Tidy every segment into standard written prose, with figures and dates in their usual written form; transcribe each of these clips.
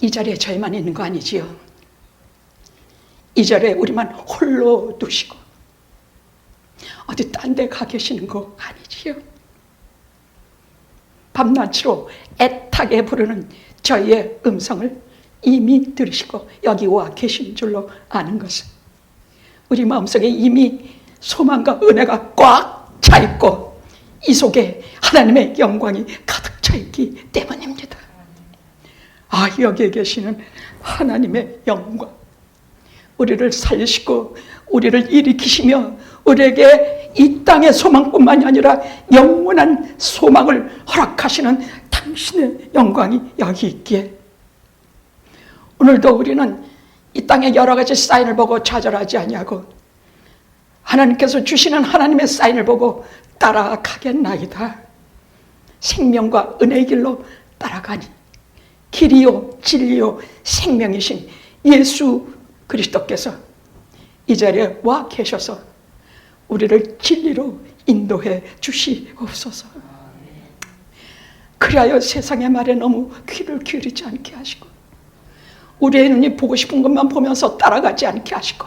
이 자리에 저희만 있는 거 아니지요? 이 자리에 우리만 홀로 두시고 어디 딴 데 가 계시는 거 아니지요? 밤낮으로 애타게 부르는 저희의 음성을 이미 들으시고 여기 와 계신 줄로 아는 것은 우리 마음속에 이미 소망과 은혜가 꽉 차 있고 이 속에 하나님의 영광이 가득 차 있기 때문입니다. 아, 여기에 계시는 하나님의 영광, 우리를 살리시고 우리를 일으키시며 우리에게 이 땅의 소망뿐만이 아니라 영원한 소망을 허락하시는 당신의 영광이 여기 있기에 오늘도 우리는 이 땅의 여러 가지 사인을 보고 좌절하지 아니하고 하나님께서 주시는 하나님의 사인을 보고 따라가겠나이다. 생명과 은혜의 길로 따라가니 길이요 진리요 생명이신 예수 그리스도께서 이 자리에 와 계셔서 우리를 진리로 인도해 주시옵소서. 그리하여 세상의 말에 너무 귀를 기울이지 않게 하시고 우리의 눈이 보고 싶은 것만 보면서 따라가지 않게 하시고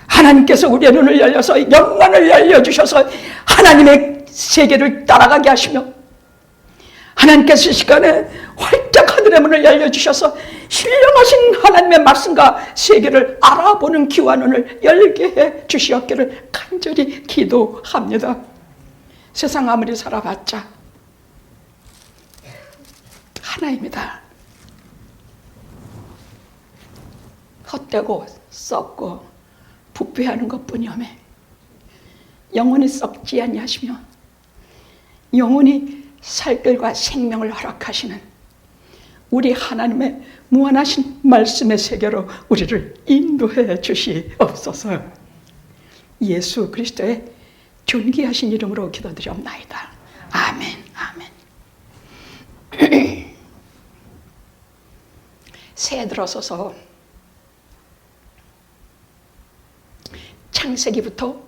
하나님께서 우리의 눈을 열려서 영광을 열려주셔서 하나님의 세계를 따라가게 하시며 하나님께서 이 시간에 활짝 하늘의 문을 열려주셔서 신령하신 하나님의 말씀과 세계를 알아보는 귀와 눈을 열게 해 주시었기를 간절히 기도합니다. 세상 아무리 살아봤자 하나입니다. 헛되고 썩고 부패하는 것뿐이오매 영원히 썩지 아니하시며 영원히 살길과 생명을 허락하시는 우리 하나님의 무한하신 말씀의 세계로 우리를 인도해 주시옵소서. 예수 그리스도의 존귀하신 이름으로 기도드리옵나이다. 아멘. 아멘. 새해 들어서서 창세기부터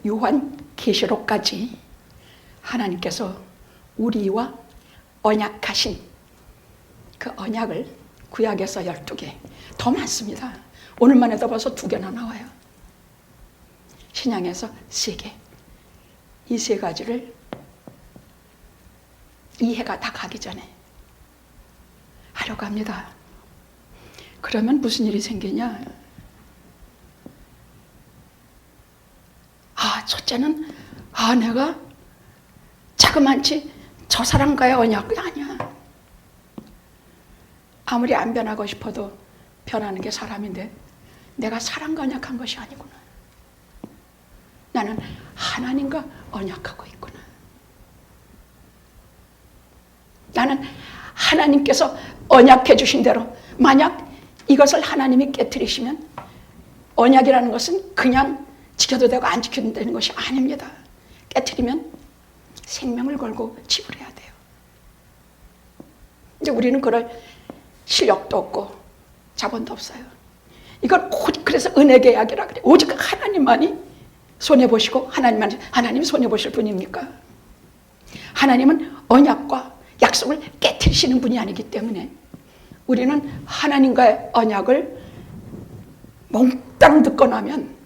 요한계시록까지 하나님께서 우리와 언약하신 그 언약을 구약에서 12개, 더 많습니다. 오늘만 해도 벌써 2개나 나와요. 신약에서 3개. 이 3가지를 이 해가 다 가기 전에 하려고 합니다. 그러면 무슨 일이 생기냐? 첫째는 내가 자그만치 저 사람과의 언약이 아니야. 아무리 안 변하고 싶어도 변하는 게 사람인데 내가 사람과 언약한 것이 아니구나. 나는 하나님과 언약하고 있구나. 나는 하나님께서 언약해 주신 대로 만약 이것을 하나님이 깨트리시면 언약이라는 것은 그냥 지켜도 되고 안 지켜도 되는 것이 아닙니다. 깨트리면 생명을 걸고 지불해야 돼요. 이제 우리는 그럴 실력도 없고 자본도 없어요. 이걸 그래서 은혜 계약이라 그래. 오직 하나님만이 손해보시고 하나님이 손해보실 분입니까? 하나님은 언약과 약속을 깨트리시는 분이 아니기 때문에 우리는 하나님과의 언약을 몽땅 듣고 나면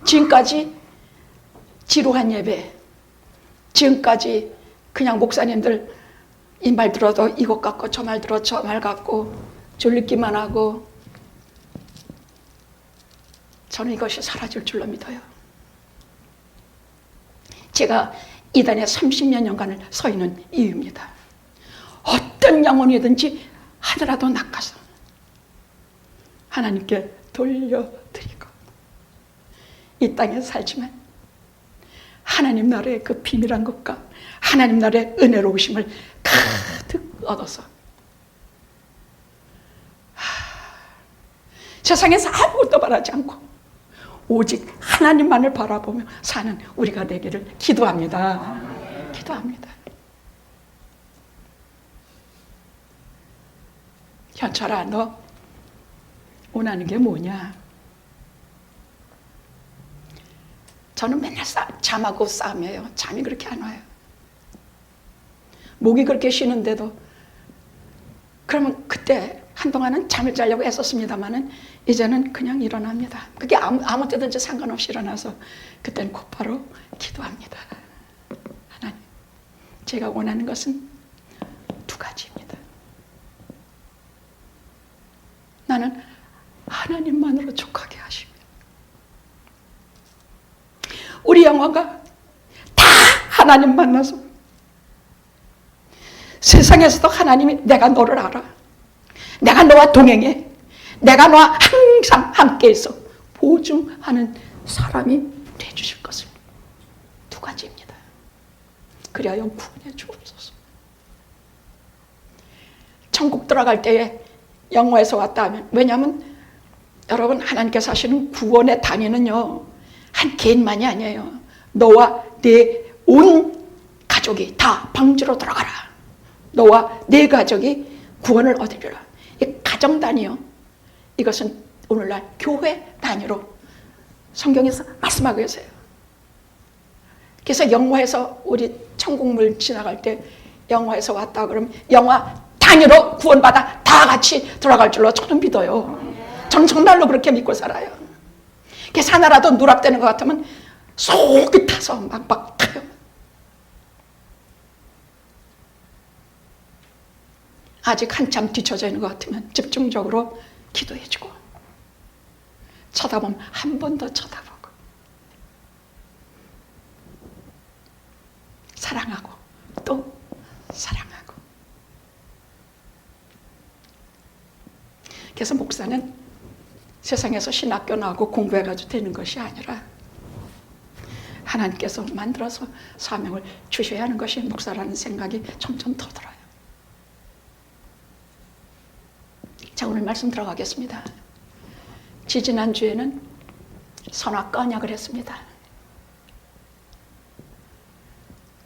지금까지 지루한 예배, 지금까지 그냥 목사님들 이 말 들어도 이것 같고 저 말 들어 저 말 같고 졸리기만 하고 저는 이것이 사라질 줄로 믿어요. 제가 이단에 30년간을 서 있는 이유입니다. 어떤 영혼이든지 하더라도 낚아서 하나님께 돌려드리고 이 땅에 살지만 하나님 나라의 그 비밀한 것과 하나님 나라의 은혜로우심을 가득 얻어서 세상에서 아무것도 바라지 않고 오직 하나님만을 바라보며 사는 우리가 되기를 기도합니다. 기도합니다. 현철아, 너 원하는 게 뭐냐? 저는 맨날 잠하고 싸움이에요. 잠이 그렇게 안 와요. 목이 그렇게 쉬는데도. 그러면 그때 한동안은 잠을 자려고 애썼습니다만은 이제는 그냥 일어납니다. 그게 아무 때든지 상관없이 일어나서 그때는 곧바로 기도합니다. 하나님, 제가 원하는 것은 두 가지입니다. 나는 하나님만으로 족하게 하시며, 우리 영혼과 다 하나님 만나서 세상에서도 하나님이 내가 너를 알아, 내가 너와 동행해, 내가 너와 항상 함께 있어 보증하는 사람이 되어주실 것을. 두 가지입니다. 그리하여 구원해 주옵소서. 천국 들어갈 때에 영화에서 왔다 하면, 왜냐하면 여러분, 하나님께서 하시는 구원의 단위는요, 한 개인만이 아니에요. 너와 내 온 가족이 다 방주로 들어가라. 너와 내 가족이 구원을 얻으리라. 이 가정 단위요. 이것은 오늘날 교회 단위로 성경에서 말씀하고 계세요. 그래서 영화에서 우리 천국물 지나갈 때 영화에서 왔다 그러면 영화 단위로 구원받아 다 같이 들어갈 줄로 저는 믿어요. 저는 정말로 그렇게 믿고 살아요. 그래서 하나라도 누락되는 것 같으면 속이 타서 막 타요. 아직 한참 뒤쳐져 있는 것 같으면 집중적으로 기도해주고, 쳐다보면 한 번 더 쳐다보고, 사랑하고 또 사랑하고. 그래서 목사는 세상에서 신학교 나오고 공부해가지고 되는 것이 아니라 하나님께서 만들어서 사명을 주셔야 하는 것이 목사라는 생각이 점점 더 들어요. 자, 오늘 말씀 들어가겠습니다. 지지난주에는 선악과 언약을 했습니다.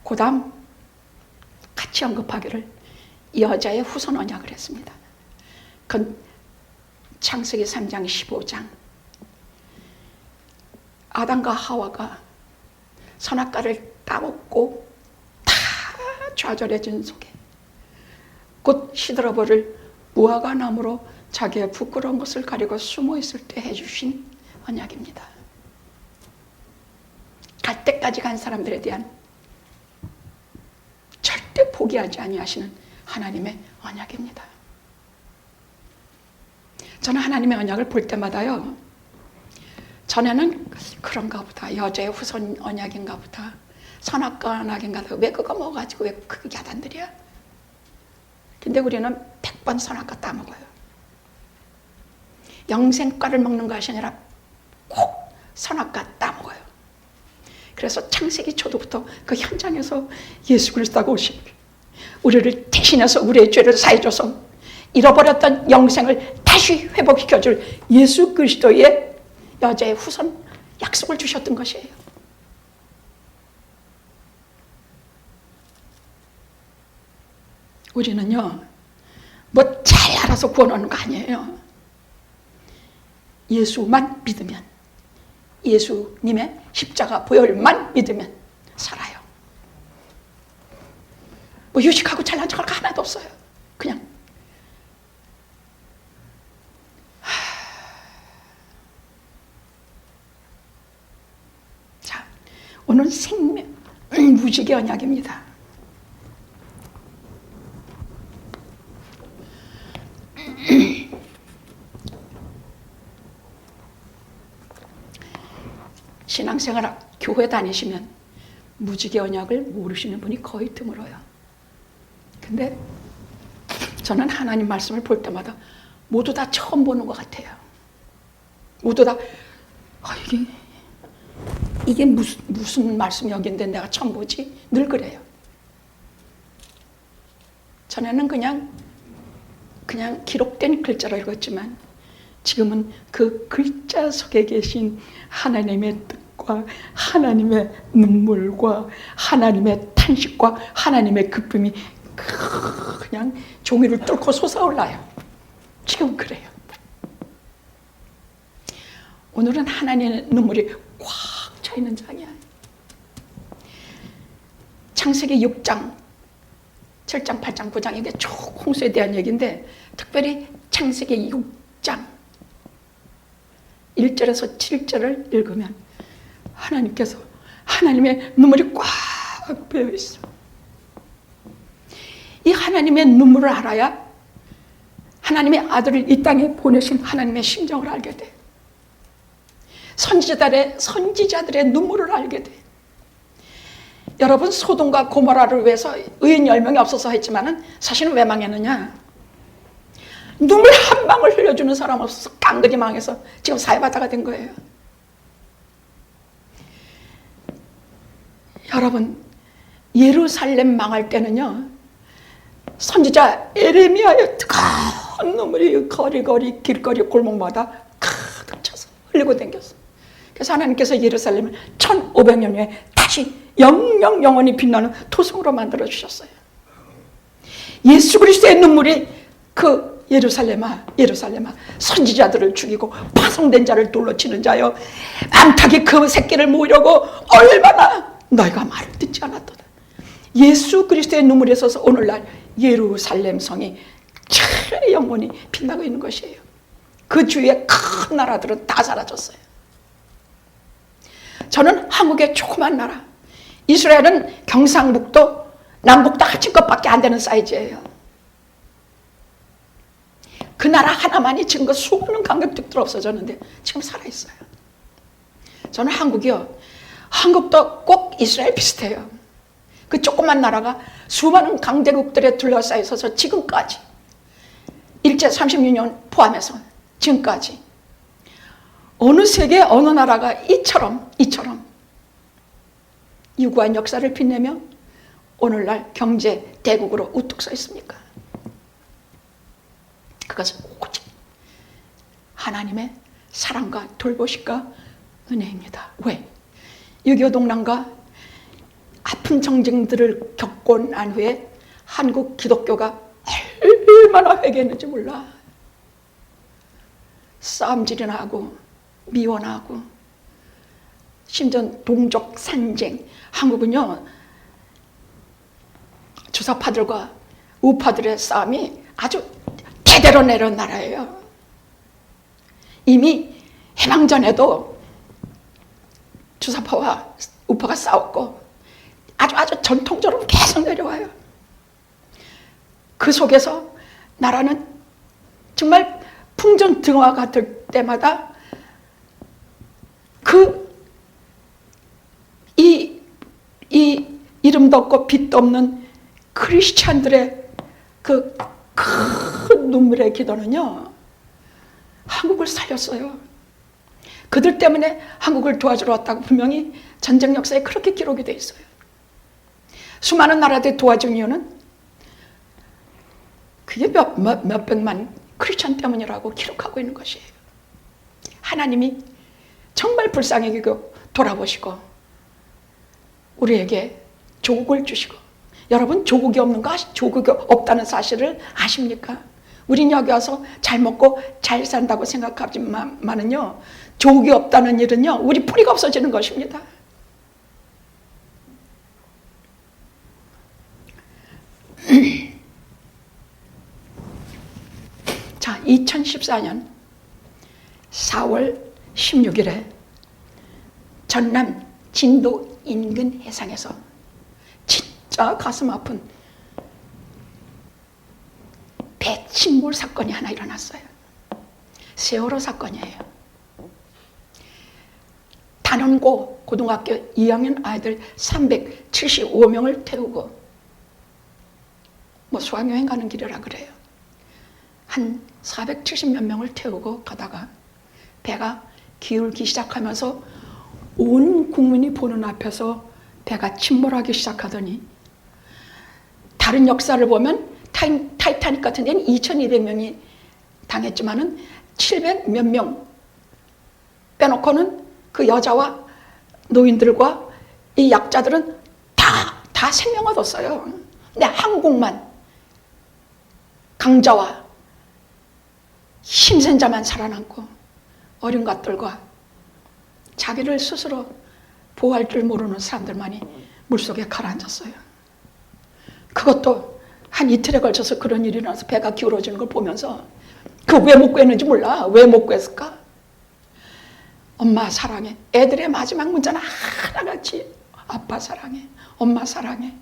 그 다음 같이 언급하기를 여자의 후손 언약을 했습니다. 그건 창세기 3장 15장. 아담과 하와가 선악과를 따먹고 다 좌절해진 속에 곧 시들어버릴 무화과 나무로 자기의 부끄러운 것을 가리고 숨어 있을 때 해주신 언약입니다. 갈 때까지 간 사람들에 대한 절대 포기하지 아니하시는 하나님의 언약입니다. 저는 하나님의 언약을 볼 때마다요, 전에는 그런가 보다, 여자의 후손 언약인가 보다, 선악과 언약인가 보다, 왜 그거 먹어가지고 왜 그게 야단들이야? 근데 우리는 100번 선악과 따먹어요. 영생과를 먹는 것이 아니라 꼭 선악과 따먹어요. 그래서 창세기 초도부터 그 현장에서 예수 그리스도가 오신, 우리를 대신해서 우리의 죄를 사해줘서 잃어버렸던 영생을 다시 회복시켜줄 예수 그리스도의 여자의 후손 약속을 주셨던 것이에요. 우리는요, 뭐 잘 알아서 구원하는 거 아니에요. 예수만 믿으면, 예수님의 십자가 보혈만 믿으면 살아요. 뭐 유식하고 잘난 척할 거 하나도 없어요. 그냥 자, 오늘은 생명 무지개 언약입니다. 신앙생활 교회 다니시면 무지개 언약을 모르시는 분이 거의 드물어요. 근데 저는 하나님 말씀을 볼 때마다 모두 다 처음 보는 것 같아요. 모두 다 이게 무슨 말씀이었는데 내가 처음 보지? 늘 그래요. 전에는 그냥 기록된 글자로 읽었지만 지금은 그 글자 속에 계신 하나님의 뜻과 하나님의 눈물과 하나님의 탄식과 하나님의 기쁨이 그냥 종이를 뚫고 솟아올라요. 지금 그래요. 오늘은 하나님의 눈물이 꽉 차 있는 장이야. 창세기 6장 7장, 8장, 9장 이게 쭉 홍수에 대한 얘기인데 특별히 창세기 6장 1절에서 7절을 읽으면 하나님께서 하나님의 눈물이 꽉 배어 있어. 이 하나님의 눈물을 알아야 하나님의 아들을 이 땅에 보내신 하나님의 심정을 알게 돼. 선지자들의 눈물을 알게 돼. 여러분, 소돔과 고모라를 위해서 의인 10명이 없어서 했지만은 사실은 왜 망했느냐? 눈물 한 방울 흘려주는 사람 없어서 깡그리 망해서 지금 사회바다가 된 거예요. 여러분, 예루살렘 망할 때는요, 선지자 에레미야의 뜨거운 눈물이 거리거리 길거리 골목마다 가득 차서 흘리고 댕겼어. 그래서 하나님께서 예루살렘을 1500년 후에 다시 영원히 빛나는 토성으로 만들어 주셨어요. 예수 그리스도의 눈물이 그 예루살렘아 선지자들을 죽이고 파송된 자를 돌로 치는 자여 암탉이 그 새끼를 모으려고 얼마나 너희가 말을 듣지 않았도다. 예수 그리스도의 눈물이 있어서 오늘날 예루살렘 성이 영원히 빛나고 있는 것이에요. 그 주위의 큰 나라들은 다 사라졌어요. 저는 한국의 조그만 나라, 이스라엘은 경상북도, 남북도 한층껏밖에 안 되는 사이즈예요. 그 나라 하나만이 지금 수많은 강대국들 없어졌는데 지금 살아있어요. 저는 한국이요, 한국도 꼭 이스라엘 비슷해요. 그 조그만 나라가 수많은 강대국들에 둘러싸여 있어서 지금까지 일제 36년 포함해서 지금까지 어느 세계 어느 나라가 이처럼 유구한 역사를 빛내며 오늘날 경제 대국으로 우뚝 서 있습니까? 그것은 오직 하나님의 사랑과 돌보심과 은혜입니다. 왜? 6.25 동란과 아픈 정쟁들을 겪고 난 후에 한국 기독교가 얼마나 회개했는지 몰라. 싸움질이나 하고 미워하고 심지어 동족 산쟁. 한국은요, 주사파들과 우파들의 싸움이 아주 대대로 내려온 나라예요. 이미 해방전에도 주사파와 우파가 싸웠고 아주 전통적으로 계속 내려와요. 그 속에서 나라는 정말 풍전등화가 될 때마다 이 이름도 없고 빛도 없는 크리스찬들의 그 큰 눈물의 기도는요, 한국을 살렸어요. 그들 때문에 한국을 도와주러 왔다고 분명히 전쟁 역사에 그렇게 기록이 돼 있어요. 수많은 나라들이 도와준 이유는 그게 몇백만 크리스찬 때문이라고 기록하고 있는 것이에요. 하나님이 정말 불쌍히 여기고 돌아보시고 우리에게 조국을 주시고, 여러분 조국이 없다는 사실을 아십니까? 우린 여기 와서 잘 먹고 잘 산다고 생각하지만은요, 조국이 없다는 일은요, 우리 뿌리가 없어지는 것입니다. 자, 2014년 4월 16일에 전남 진도 인근 해상에서 진짜 가슴 아픈 배 침몰 사건이 하나 일어났어요. 세월호 사건이에요. 단원고 고등학교 2학년 아이들 375명을 태우고 수학여행 가는 길이라 그래요. 한 470몇 명을 태우고 가다가 배가 기울기 시작하면서 온 국민이 보는 앞에서 배가 침몰하기 시작하더니, 다른 역사를 보면 타이타닉 같은 데는 2200명이 당했지만은 700 몇 명 빼놓고는 그 여자와 노인들과 이 약자들은 다 생명 얻었어요. 근데 한국만 강자와 힘센 자만 살아남고 어린 것들과 자기를 스스로 보호할 줄 모르는 사람들만이 물속에 가라앉았어요. 그것도 한 이틀에 걸쳐서 그런 일이 일어나서 배가 기울어지는 걸 보면서 그 왜 못 구했는지 몰라. 왜 못 구했을까? 엄마 사랑해. 애들의 마지막 문자는 하나같이 아빠 사랑해. 엄마 사랑해.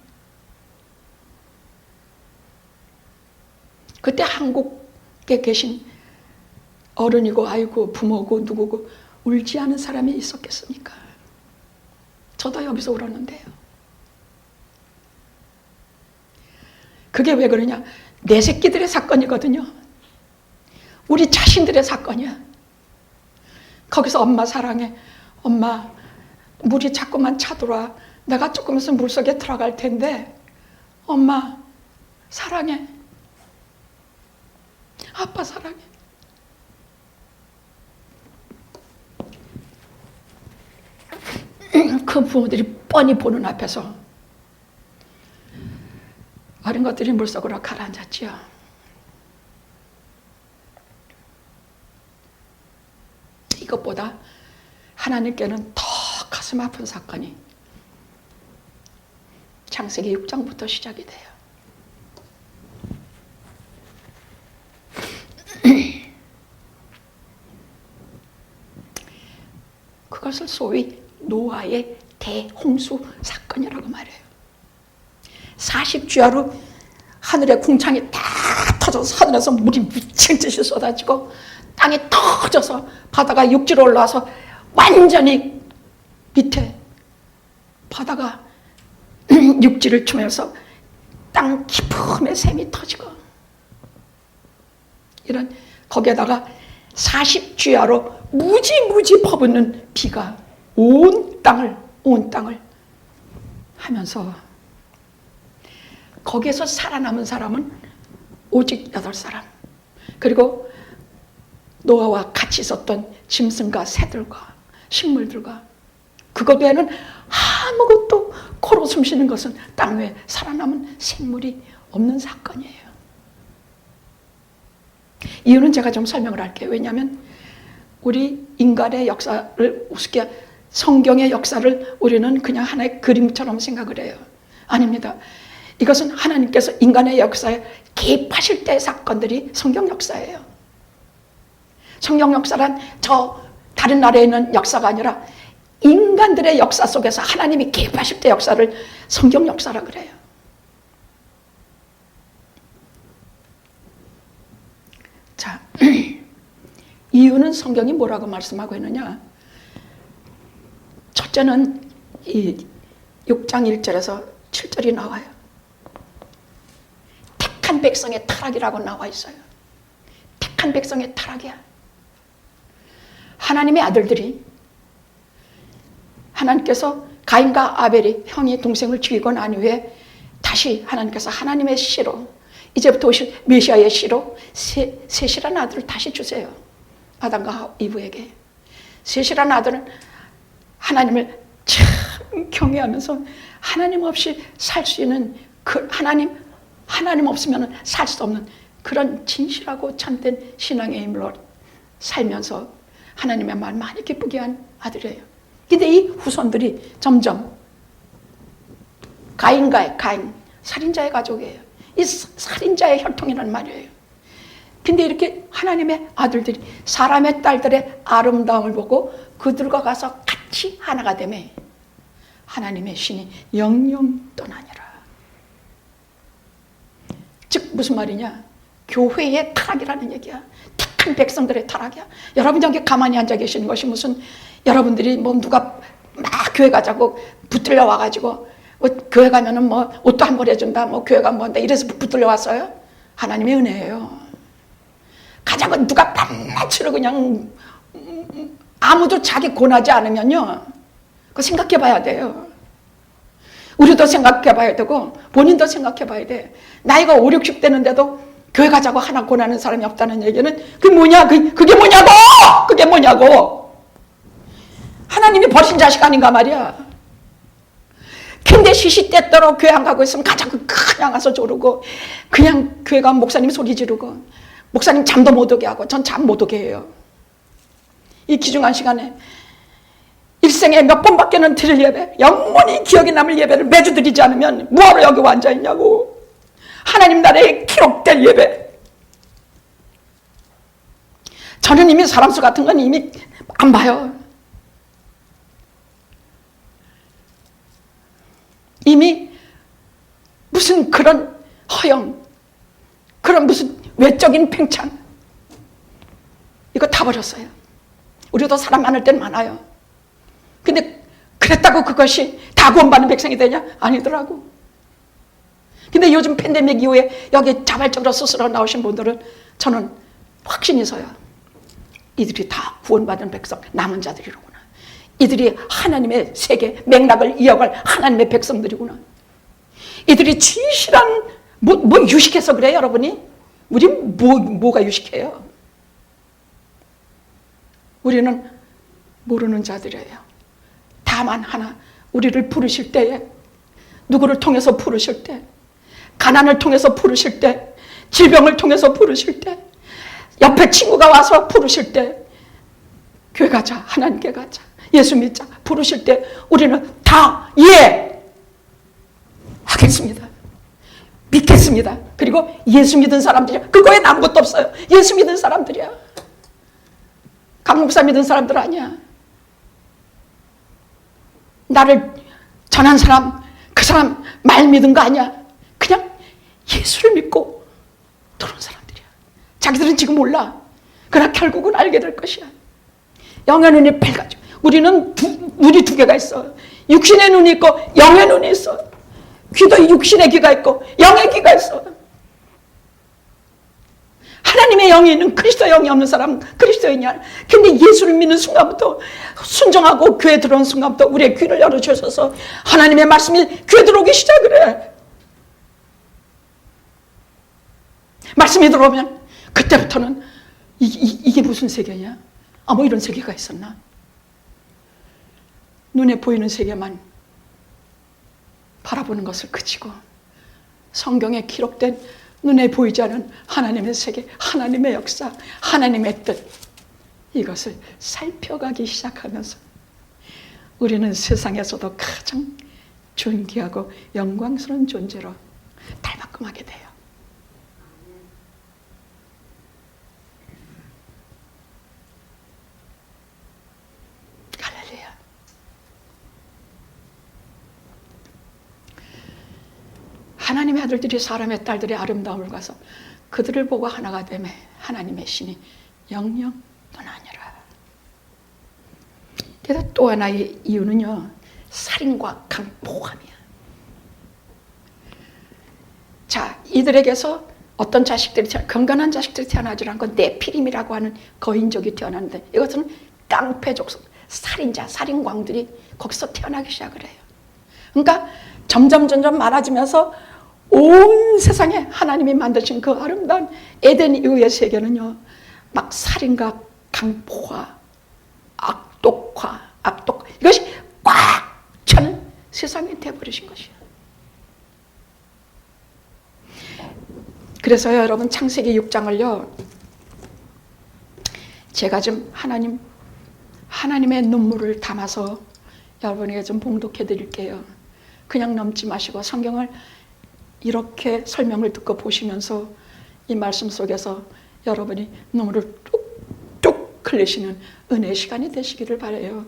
그때 한국에 계신 어른이고 아이고 부모고 누구고 울지 않은 사람이 있었겠습니까? 저도 여기서 울었는데요. 그게 왜 그러냐? 내 새끼들의 사건이거든요. 우리 자신들의 사건이야. 거기서 엄마 사랑해. 엄마 물이 자꾸만 차들어와. 내가 조금 있으면 물속에 들어갈 텐데 엄마 사랑해. 아빠 사랑해. 그 부모들이 뻔히 보는 앞에서 어린 것들이 물속으로 가라앉았지요. 이것보다 하나님께는 더 가슴 아픈 사건이 창세기 6장부터 시작이 돼요. 그것을 소위 노아의 대홍수 사건이라고 말해요. 40주야로 하늘의 궁창이 다 터져서 하늘에서 물이 미친 듯이 쏟아지고 땅이 터져서 바다가 육지로 올라와서 완전히 밑에 바다가 육지를 추면서 땅 깊음에 샘이 터지고 이런 거기에다가 40주야로 무지무지 퍼붓는 비가 온 땅을 하면서 거기에서 살아남은 사람은 오직 8사람. 그리고 노아와 같이 있었던 짐승과 새들과 식물들과 그것 외에는 아무것도 코로 숨쉬는 것은 땅 위에 살아남은 생물이 없는 사건이에요. 이유는 제가 좀 설명을 할게요. 왜냐하면 우리 인간의 역사를 우습게 성경의 역사를 우리는 그냥 하나의 그림처럼 생각을 해요. 아닙니다. 이것은 하나님께서 인간의 역사에 개입하실 때의 사건들이 성경 역사예요. 성경 역사란 저 다른 나라에 있는 역사가 아니라 인간들의 역사 속에서 하나님이 개입하실 때 역사를 성경 역사라 그래요. 자, 이유는 성경이 뭐라고 말씀하고 있느냐? 첫째는 이 6장 1절에서 7절이 나와요. 택한 백성의 타락이라고 나와 있어요. 택한 백성의 타락이야. 하나님의 아들들이 하나님께서 가인과 아벨이 형이 동생을 죽이고 난 이후에 다시 하나님께서 하나님의 씨로 이제부터 오실 메시아의 씨로 셋이라는 아들을 다시 주세요. 아담과 이브에게. 셋이라는 아들은 하나님을 참 경외하면서 하나님 없이 살 수 있는 그 하나님 없으면 살 수 없는 그런 진실하고 참된 신앙의 힘으로 살면서 하나님의 말 많이 기쁘게 한 아들이에요. 근데 이 후손들이 점점 가인 살인자의 가족이에요. 이 살인자의 혈통이라는 말이에요. 근데 이렇게 하나님의 아들들이 사람의 딸들의 아름다움을 보고 그들과 가서 같이 하나가 되매 하나님의 신이 영영 떠나니라. 즉 무슨 말이냐? 교회의 타락이라는 얘기야. 택한 백성들의 타락이야. 여러분 여기 가만히 앉아 계시는 것이 무슨 여러분들이 뭐 누가 막 교회 가자고 붙들려 와가지고 뭐 교회 가면은 뭐 옷도 한 벌 해준다 뭐 교회 가면 뭔데 이래서 붙들려 왔어요? 하나님의 은혜예요. 가자고 누가 밤낮으로 그냥 아무도 자기 권하지 않으면요 그거 생각해 봐야 돼요. 우리도 생각해 봐야 되고 본인도 생각해 봐야 돼. 나이가 5, 60 되는데도 교회 가자고 하나 권하는 사람이 없다는 얘기는 그게 뭐냐? 그게 뭐냐고! 그게 뭐냐고! 하나님이 버린 자식 아닌가 말이야. 근데 시시때때로 교회 안 가고 있으면 가자고 그냥 와서 조르고 그냥 교회 가면 목사님 소리 지르고 목사님 잠도 못 오게 하고 전 잠 못 오게 해요. 이 귀중한 시간에 일생에 몇 번밖에는 드릴 예배, 영원히 기억에 남을 예배를 매주 드리지 않으면 뭐하러 여기 앉아있냐고. 하나님 나라에 기록될 예배. 저는 이미 사람수 같은 건 이미 안 봐요. 이미 무슨 그런 허영, 그런 무슨 외적인 팽창, 이거 다 버렸어요. 우리도 사람 많을 땐 많아요. 근데 그랬다고 그것이 다 구원받는 백성이 되냐? 아니더라고. 근데 요즘 팬데믹 이후에 여기 자발적으로 스스로 나오신 분들은 저는 확신이 서요. 이들이 다 구원받은 백성, 남은 자들이로구나. 이들이 하나님의 세계 맥락을 이어갈 하나님의 백성들이구나. 이들이 진실한 뭐 유식해서 그래요, 여러분이? 우리 뭐가 유식해요? 우리는 모르는 자들이에요. 다만 하나, 우리를 부르실 때에, 누구를 통해서 부르실 때, 가난을 통해서 부르실 때, 질병을 통해서 부르실 때, 옆에 친구가 와서 부르실 때, 교회 가자, 하나님께 가자, 예수 믿자 부르실 때 우리는 다 예! 하겠습니다. 믿겠습니다. 그리고 예수 믿은 사람들이야. 그거에 아무것도 없어요. 예수 믿은 사람들이야. 강목사 믿은 사람들 아니야. 나를 전한 사람, 그 사람 말 믿은 거 아니야. 그냥 예수를 믿고 들어온 사람들이야. 자기들은 지금 몰라. 그러나 결국은 알게 될 것이야. 영의 눈이 밝아져. 우리는 눈이 두 개가 있어. 육신의 눈이 있고 영의 눈이 있어. 귀도 육신의 귀가 있고 영의 귀가 있어. 하나님의 영이 있는 그리스도의 영이 없는 사람은 그리스도인이야. 근데 예수를 믿는 순간부터, 순종하고 교회 들어온 순간부터 우리의 귀를 열어주셔서 하나님의 말씀이 귀에 들어오기 시작을 해. 말씀이 들어오면 그때부터는 이게 무슨 세계냐? 뭐 이런 세계가 있었나? 눈에 보이는 세계만 바라보는 것을 그치고 성경에 기록된 눈에 보이지 않은 하나님의 세계, 하나님의 역사, 하나님의 뜻, 이것을 살펴가기 시작하면서 우리는 세상에서도 가장 존귀하고 영광스러운 존재로 닮아끔하게 돼요. 할렐루야. 하나님의 아들들이 사람의 딸들의 아름다움을 가서 그들을 보고 하나가 되매 하나님의 신이 영영 떠나니라. 그래서 또 하나의 이유는요, 살인과 강포함이야. 자, 이들에게서 어떤 자식들이 건강한 자식들이 태어나지 않고 네피림이라고 하는 거인족이 태어났는데, 이것은 깡패 족속, 살인자, 살인광들이 거기서 태어나기 시작을 해요. 그러니까 점점 많아지면서 온 세상에 하나님이 만드신 그 아름다운 에덴 이후의 세계는요, 막 살인과 강포와 악독, 이것이 꽉 차는 세상이 되어버리신 것이에요. 그래서요, 여러분, 창세기 6장을요, 제가 좀 하나님의 눈물을 담아서 여러분에게 좀 봉독해 드릴게요. 그냥 넘지 마시고 성경을 이렇게 설명을 듣고 보시면서 이 말씀 속에서 여러분이 눈물을 뚝뚝 흘리시는 은혜의 시간이 되시기를 바라요.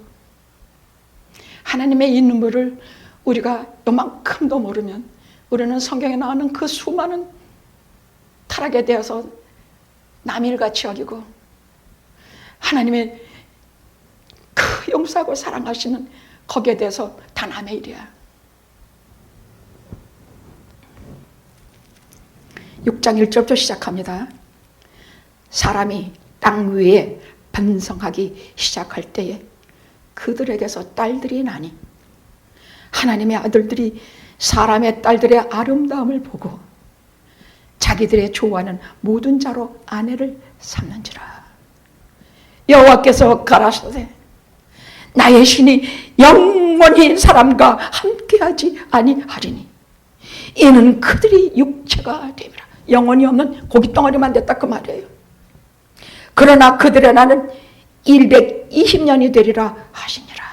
하나님의 이 눈물을 우리가 요만큼도 모르면 우리는 성경에 나오는 그 수많은 타락에 대해서 남일같이 여기고 하나님의 그 용서하고 사랑하시는 거기에 대해서 다 남의 일이야. 6장 1절부터 시작합니다. 사람이 땅 위에 번성하기 시작할 때에 그들에게서 딸들이 나니 하나님의 아들들이 사람의 딸들의 아름다움을 보고 자기들의 좋아하는 모든 자로 아내를 삼는지라. 여호와께서 가라사대 나의 신이 영원히 사람과 함께하지 아니하리니 이는 그들이 육체가 됨이라. 영혼이 없는 고깃덩어리만 됐다 그 말이에요. 그러나 그들의 나는 120년이 되리라 하시니라.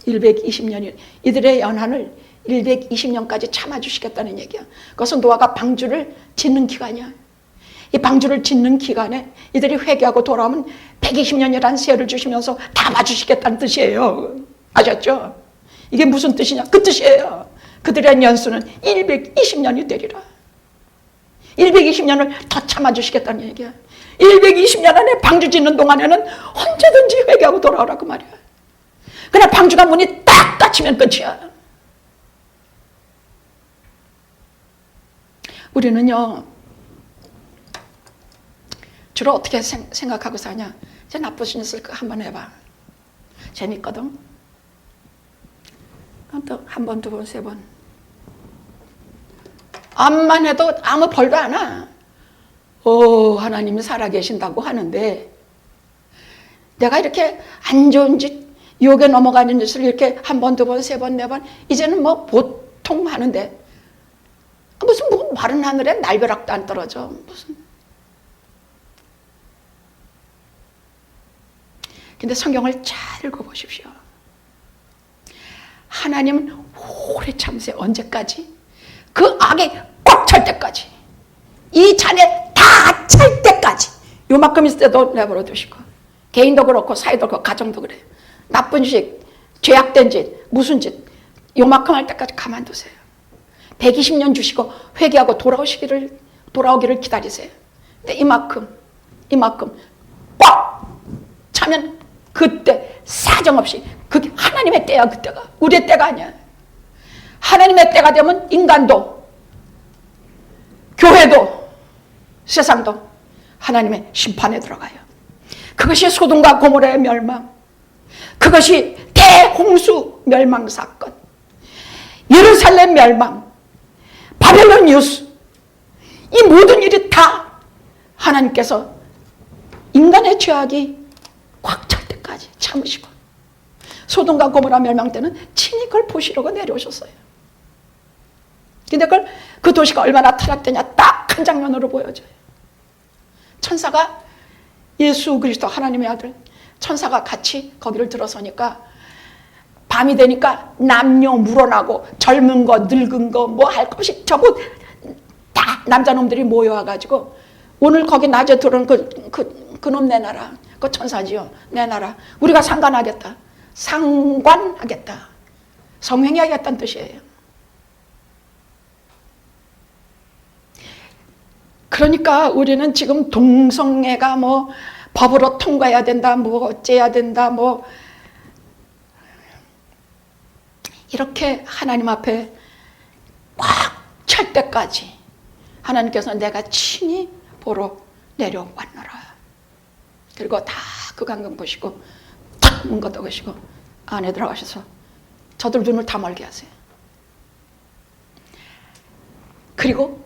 120년이 이들의 연한을 120년까지 참아주시겠다는 얘기야. 그것은 노아가 방주를 짓는 기간이야. 이 방주를 짓는 기간에 이들이 회개하고 돌아오면 120년이라는 세월을 주시면서 다 봐주시겠다는 뜻이에요. 아셨죠? 이게 무슨 뜻이냐? 그 뜻이에요. 그들의 연수는 120년이 되리라. 120년을 더 참아주시겠다는 얘기야. 120년 안에 방주 짓는 동안에는 언제든지 회개하고 돌아오라고 말이야. 그러나 방주가 문이 딱 닫히면 끝이야. 우리는요, 주로 어떻게 생각하고 사냐? 제 나쁘신 짓을 한번 해봐. 재밌거든. 또 한 번, 두 번, 세 번. 암만 해도 아무 벌도 안 와. 하나님이 살아계신다고 하는데 내가 이렇게 안 좋은 짓, 유혹에 넘어가는 짓을 이렇게 한 번, 두 번, 세 번, 네 번, 이제는 뭐 보통 하는데 무슨 뭐 마른 하늘에 날벼락도 안 떨어져. 무슨. 근데 성경을 잘 읽어보십시오. 하나님은 오래 참으세요. 언제까지? 그 악이 꽉 찰 때까지. 이 잔에 다 찰 때까지. 요만큼 있을 때도 내버려 두시고. 개인도 그렇고 사회도 그렇고 가정도 그래요. 나쁜 짓, 죄악된 짓, 무슨 짓 요만큼 할 때까지 가만두세요. 120년 주시고 회개하고 돌아오기를 기다리세요. 근데 이만큼 꽉 차면 그때 사정없이 그게 하나님의 때야. 그때가 우리의 때가 아니야. 하나님의 때가 되면 인간도 교회도 세상도 하나님의 심판에 들어가요. 그것이 소돔과 고모라의 멸망, 그것이 대홍수 멸망 사건, 예루살렘 멸망, 바벨론 유수, 이 모든 일이 다 하나님께서 인간의 죄악이 꽉 찰 때까지 참으시고, 소돔과 고모라 멸망 때는 친히 그걸 보시려고 내려오셨어요. 근데 그 도시가 얼마나 타락되냐 딱 한 장면으로 보여져요. 천사가 예수 그리스도 하나님의 아들 천사가 같이 거기를 들어서니까 밤이 되니까 남녀 물어나고 젊은 거 늙은 거 뭐 할 것이 전부 다 남자놈들이 모여와가지고 오늘 거기 낮에 들어온 그놈 내놔라. 그 천사지요. 내놔라. 우리가 상관하겠다. 상관하겠다. 성행하겠다는 뜻이에요. 그러니까 우리는 지금 동성애가 뭐 법으로 통과해야 된다, 뭐 어째야 된다, 뭐 이렇게 하나님 앞에 꽉 찰 때까지 하나님께서 내가 친히 보러 내려왔노라. 그리고 다 그 광경 보시고 탁 문 걷어가시고 안에 들어가셔서 저들 눈을 다 멀게 하세요. 그리고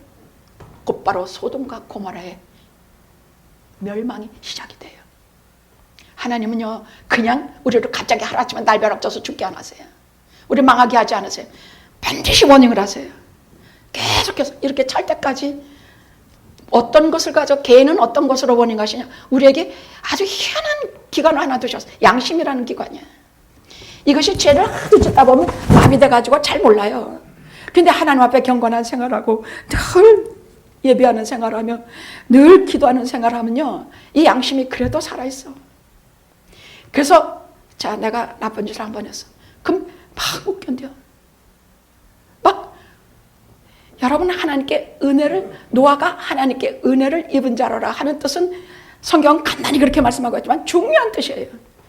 곧바로 소돔과 고모라의 멸망이 시작이 돼요. 하나님은요 그냥 우리를 갑자기 하루아침에 날벼락 져서 죽게 안 하세요. 우리 망하게 하지 않으세요. 반드시 워닝을 하세요. 계속해서 이렇게 찰 때까지 어떤 것을 가져 개인은 어떤 것으로 워닝하시냐. 우리에게 아주 희한한 기관을 하나 두셨어요. 양심이라는 기관이에요. 이것이 죄를 하도 짓다 보면 마비돼가지고 잘 몰라요. 근데 하나님 앞에 경건한 생활하고 늘 예배하는 생활하며 늘 기도하는 생활하면요 이 양심이 그래도 살아있어. 그래서 자 내가 나쁜 짓을 한 번 했어. 그럼 막 못 견뎌. 막 여러분 하나님께 은혜를 노아가 하나님께 은혜를 입은 자로라 하는 뜻은 성경은 간단히 그렇게 말씀하고 있지만 중요한 뜻이에요.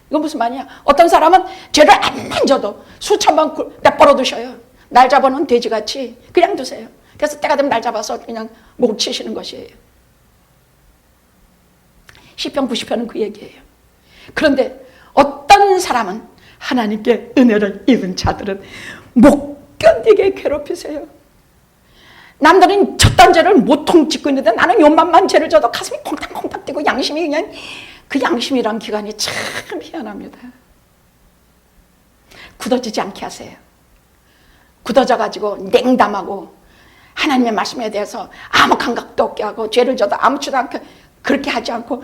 이건 무슨 말이냐. 어떤 사람은 죄를 안 만져도 수천 번 내버려 두셔요. 날 잡아놓은 돼지같이 그냥 두세요. 그래서 때가 되면 날 잡아서 그냥 목 치시는 것이에요. 시편 90편은 그 얘기예요. 그런데 어떤 사람은 하나님께 은혜를 입은 자들은 못 견디게 괴롭히세요. 남들은 쳤던 죄를 못 통짓고 있는데 나는 요만만 죄를 져도 가슴이 콩닥콩닥 뛰고 양심이 그냥 그 양심이란 기관이 참 희한합니다. 굳어지지 않게 하세요. 굳어져가지고 냉담하고 하나님의 말씀에 대해서 아무 감각도 없게 하고 죄를 져도 아무렇지도 않게 그렇게 하지 않고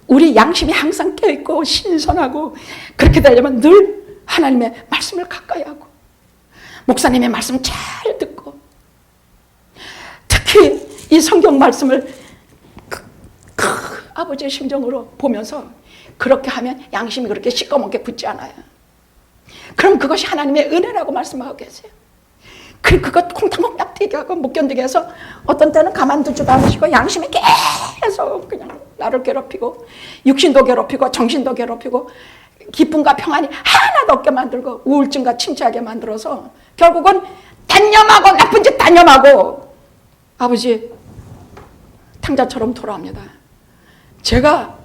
우리 양심이 항상 깨어있고 신선하고 그렇게 되려면 늘 하나님의 말씀을 가까이 하고 목사님의 말씀 잘 듣고, 특히 이 성경 말씀을 아버지의 심정으로 보면서 그렇게 하면 양심이 그렇게 시꺼멓게 굳지 않아요. 그럼 그것이 하나님의 은혜라고 말씀하고 계세요. 그것 콩탕콩탕 튀게 하고 못 견디게 해서 어떤 때는 가만두지도 않으시고 양심이 계속 그냥 나를 괴롭히고, 육신도 괴롭히고 정신도 괴롭히고 기쁨과 평안이 하나도 없게 만들고 우울증과 침체하게 만들어서 결국은 단념하고 나쁜 짓 단념하고 아버지 탕자처럼 돌아옵니다. 제가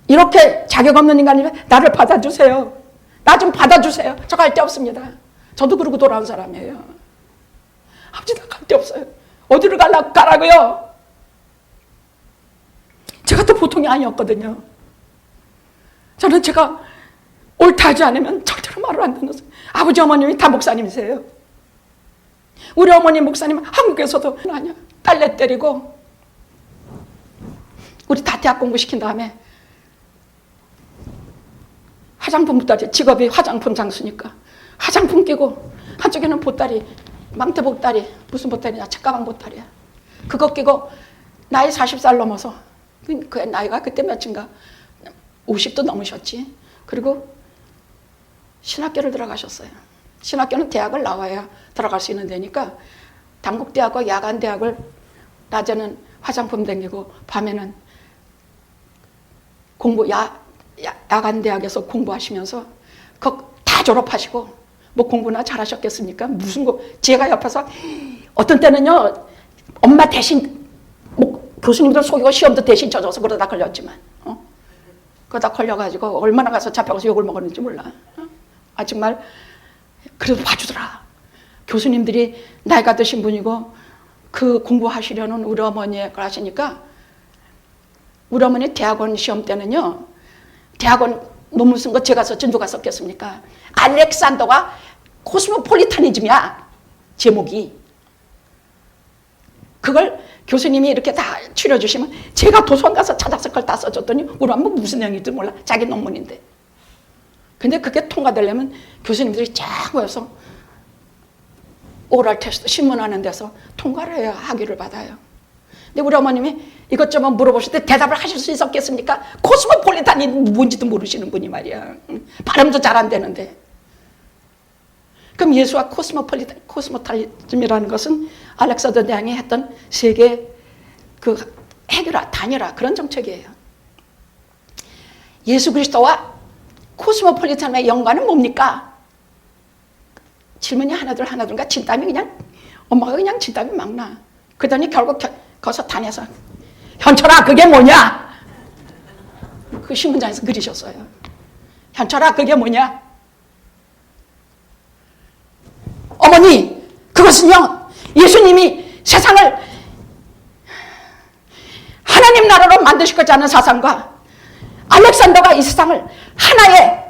이렇게 자격 없는 인간이면 나를 받아주세요. 나 좀 받아주세요. 저 갈 데 없습니다. 저도 그러고 돌아온 사람이에요. 아버지 나 갈 데 없어요. 어디를 가라고요? 제가 또 보통이 아니었거든요. 저는 제가 옳다 하지 않으면 절대로 말을 안 듣는, 아버지 어머님이 다 목사님이세요. 우리 어머니 목사님은 한국에서도 아니야. 딸내 때리고 우리 다 대학 공부시킨 다음에 화장품 보따리, 직업이 화장품 장수니까 화장품 끼고 한쪽에는 보따리, 망태 보따리, 무슨 보따리냐, 책가방 보따리야. 그거 끼고 나이 40살 넘어서, 그 나이가 그때 몇인가 50도 넘으셨지. 그리고 신학교를 들어가셨어요. 신학교는 대학을 나와야 들어갈 수 있는 데니까 단국대학과 야간대학을 낮에는 화장품 댕기고 밤에는 야간대학에서 공부하시면서 그거 다 졸업하시고 뭐 공부나 잘하셨겠습니까? 무슨 제가 옆에서 어떤 때는요 엄마 대신 뭐 교수님들 속이고 시험도 대신 쳐줘서 그러다 걸렸지만 그러다 걸려가지고 얼마나 가서 잡혀가서 욕을 먹었는지 몰라. 정말 그래도 봐주더라. 교수님들이 나이가 드신 분이고 그 공부하시려는 우리 어머니의 걸 하시니까 우리 어머니 대학원 시험 때는요, 대학원 논문 쓴 거 제가 썼지 누가 썼겠습니까? 알렉산더가 코스모폴리타니즘이야, 제목이. 그걸 교수님이 이렇게 다 추려주시면 제가 도서관 가서 찾아서 그걸 다 써줬더니 우리 엄마 무슨 내용인지 몰라. 자기 논문인데. 근데 그게 통과되려면 교수님들이 쫙 모여서 오럴 테스트 신문하는 데서 통과를 해야 학위를 받아요. 근데 우리 어머님이 이것저것 물어보실 때 대답을 하실 수 있었겠습니까? 코스모폴리탄이 뭔지도 모르시는 분이 말이야. 발음도 잘 안 되는데. 그럼 예수와 코스모탈리즘이라는 것은 알렉산더 대왕이 했던 세계 그 해결화, 단일화 그런 정책이에요. 예수 그리스도와 코스모폴리탄의 연관은 뭡니까? 질문이 하나둘가 진땀이 그냥 엄마가 그냥 진땀이 막 나. 그러더니 결국 거기서 다녀서 현철아 그게 뭐냐? 그 신문장에서 그리셨어요. 현철아 그게 뭐냐? 어머니 그것은요 예수님이 세상을 하나님 나라로 만드시고자 하는 사상과 알렉산더가 이 세상을 하나의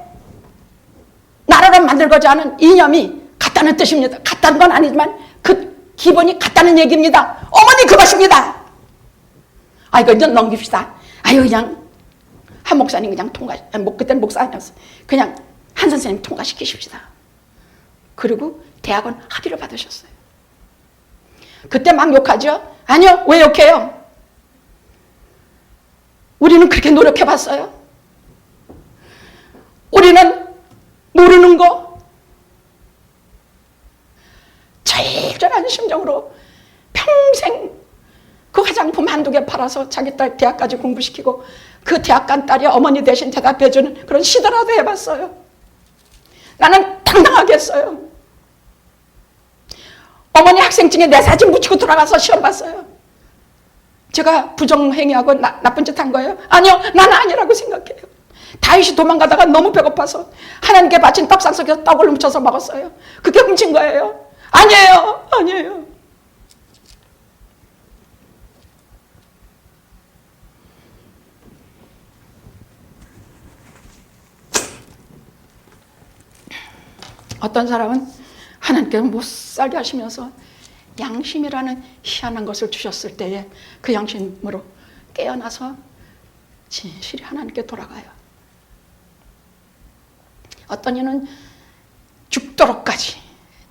나라로 만들고자 하는 이념이 같다는 뜻입니다. 같다는 건 아니지만 그 기본이 같다는 얘기입니다. 어머니 그것입니다. 이거 이제 넘깁시다. 그냥 한 목사님 그냥 그때는 목사 아니었어. 그냥 한 선생님 통과시키십시다. 그리고 대학원 학위를 받으셨어요. 그때 막 욕하죠? 아니요. 왜 욕해요? 우리는 그렇게 노력해봤어요. 우리는 모르는 거 절절한 심정으로 평생 그 화장품 한두 개 팔아서 자기 딸 대학까지 공부시키고 그 대학 간 딸이 어머니 대신 대답해주는 그런 시도라도 해봤어요. 나는 당당하게 했어요. 어머니 학생증에 내 사진 묻히고 돌아가서 시험 봤어요. 제가 부정행위하고 나쁜 짓 한 거예요? 아니요. 나는 아니라고 생각해요. 다윗이 도망가다가 너무 배고파서 하나님께 바친 떡상 속에서 떡을 훔쳐서 먹었어요. 그게 훔친 거예요? 아니에요. 아니에요. 어떤 사람은 하나님께서 못 살게 하시면서 양심이라는 희한한 것을 주셨을 때에 그 양심으로 깨어나서 진실이 하나님께 돌아가요. 어떤 이는 죽도록까지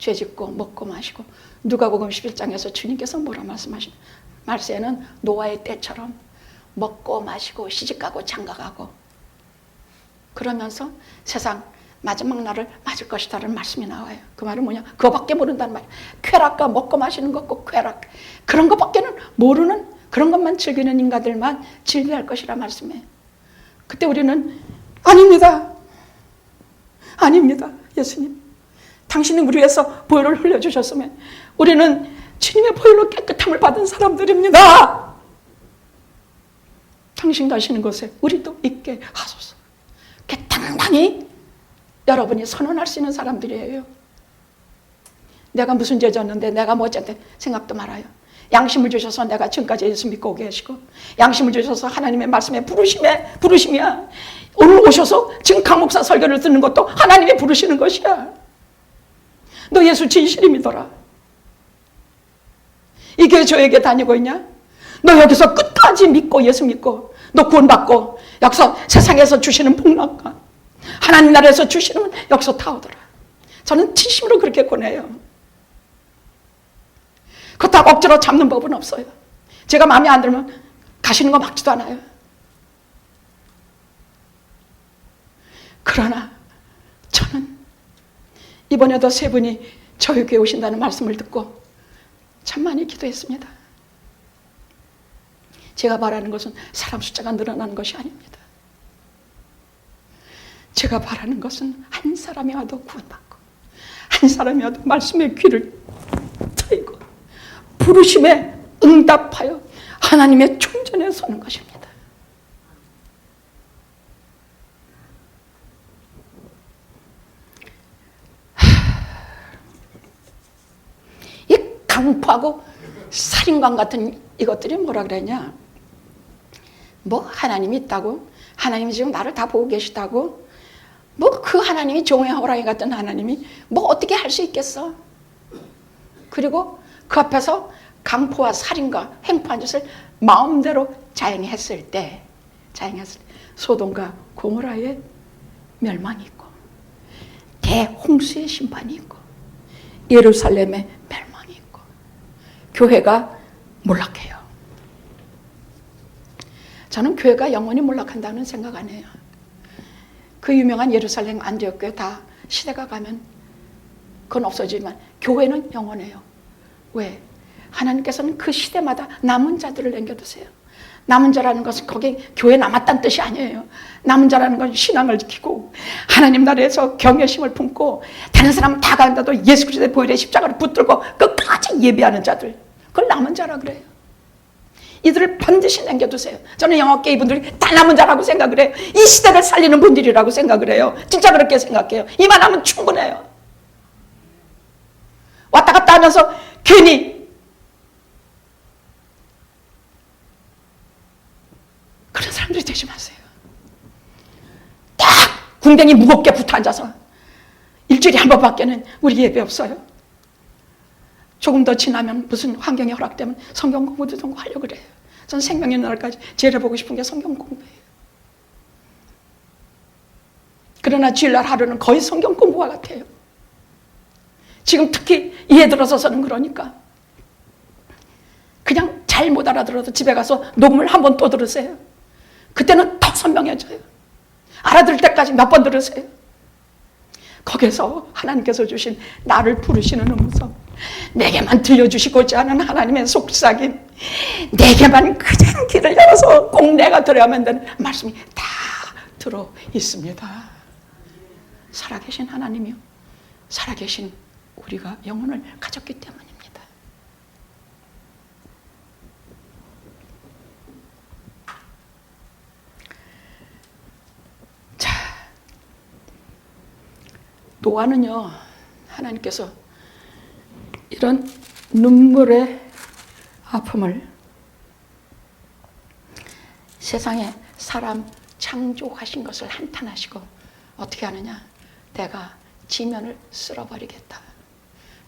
죄짓고 먹고 마시고. 누가복음 11장에서 주님께서 뭐라 말씀하시나? 말세는 노아의 때처럼 먹고 마시고 시집가고 장가가고 그러면서 세상 마지막 날을 맞을 것이다라는 말씀이 나와요. 그 말은 뭐냐? 그거밖에 모른다는 말이에요. 쾌락과 먹고 마시는 것과 쾌락, 그런 것밖에는 모르는, 그런 것만 즐기는 인간들만 즐겨야 할 것이라 말씀이에요. 그때 우리는 아닙니다. 아닙니다. 예수님, 당신이 우리 위해서 보혈을 흘려주셨으면 우리는 주님의 보혈로 깨끗함을 받은 사람들입니다. 당신 가시는 곳에 우리도 있게 하소서. 그게 당당히 여러분이 선언할 수 있는 사람들이에요. 내가 무슨 죄 졌는데 내가 뭐 어쨌든 생각도 말아요. 양심을 주셔서 내가 지금까지 예수 믿고 오게 하시고, 양심을 주셔서 하나님의 말씀에 부르심이야. 오늘 오셔서 지금 강 목사 설교를 듣는 것도 하나님이 부르시는 것이야. 너 예수 진실히 믿어라. 이 교회 저에게 다니고 있냐? 너 여기서 끝까지 믿고 예수 믿고 너 구원받고 여기서 세상에서 주시는 복락과 하나님 나라에서 주시는 여기서 다 오더라. 저는 진심으로 그렇게 권해요. 그렇다고 억지로 잡는 법은 없어요. 제가 마음에 안 들면 가시는 거 막지도 않아요. 그러나 저는 이번에도 세 분이 저희 교회 오신다는 말씀을 듣고 참 많이 기도했습니다. 제가 바라는 것은 사람 숫자가 늘어나는 것이 아닙니다. 제가 바라는 것은 한 사람이 와도 구원받고, 한 사람이 와도 말씀의 귀를 트이고 부르심에 응답하여 하나님의 충전에 서는 것입니다. 이 강포하고 살인광 같은 이것들이 뭐라 그랬냐? 뭐 하나님이 있다고? 하나님이 지금 나를 다 보고 계시다고? 뭐 그 하나님이 종의 호랑이 같은 하나님이 뭐 어떻게 할 수 있겠어? 그리고 그 앞에서 강포와 살인과 횡포한 짓을 마음대로 자행했을 때 소돔과 고모라의 멸망이 있고 대홍수의 심판이 있고 예루살렘의 멸망이 있고 교회가 몰락해요. 저는 교회가 영원히 몰락한다는 생각 안 해요. 그 유명한 예루살렘 안디옥 교회 다 시대가 가면 그건 없어지지만 교회는 영원해요. 왜? 하나님께서는 그 시대마다 남은 자들을 남겨두세요. 남은 자라는 것은 거기 교회 남았다는 뜻이 아니에요. 남은 자라는 건 신앙을 지키고 하나님 나라에서 경외심을 품고 다른 사람은 다 간다도 예수 그리스도의 보혈의 십자가를 붙들고 끝까지 예비하는 자들, 그걸 남은 자라 그래요. 이들을 반드시 남겨두세요. 저는 영업계 이분들이 다 남은 자라고 생각을 해요. 이 시대를 살리는 분들이라고 생각을 해요. 진짜 그렇게 생각해요. 이만하면 충분해요. 왔다 갔다 하면서 괜히 그런 사람들이 되지 마세요. 딱 궁뎅이 무겁게 붙어 앉아서 일주일에 한 번밖에는 우리 예배 없어요. 조금 더 지나면 무슨 환경이 허락되면 성경 공부도 좀 하려고 그래요. 전 생명의 날까지 제일 해보고 싶은 게 성경 공부예요. 그러나 주일날 하루는 거의 성경 공부와 같아요. 지금 특히 이해 들어서서는 그러니까 그냥 잘 못 알아들어도 집에 가서 녹음을 한 번 또 들으세요. 그때는 더 선명해져요. 알아들 때까지 몇 번 들으세요. 거기서 하나님께서 주신 나를 부르시는 음성, 내게만 들려주시고자 하는 하나님의 속삭임, 내게만 그냥 귀를 열어서 꼭 내가 들어야만 되는 말씀이 다 들어 있습니다. 살아계신 하나님이요, 살아계신 우리가 영혼을 가졌기 때문입니다. 자, 노아는요, 하나님께서 이런 눈물의 아픔을 세상에 사람 창조하신 것을 한탄하시고 어떻게 하느냐? 내가 지면을 쓸어버리겠다.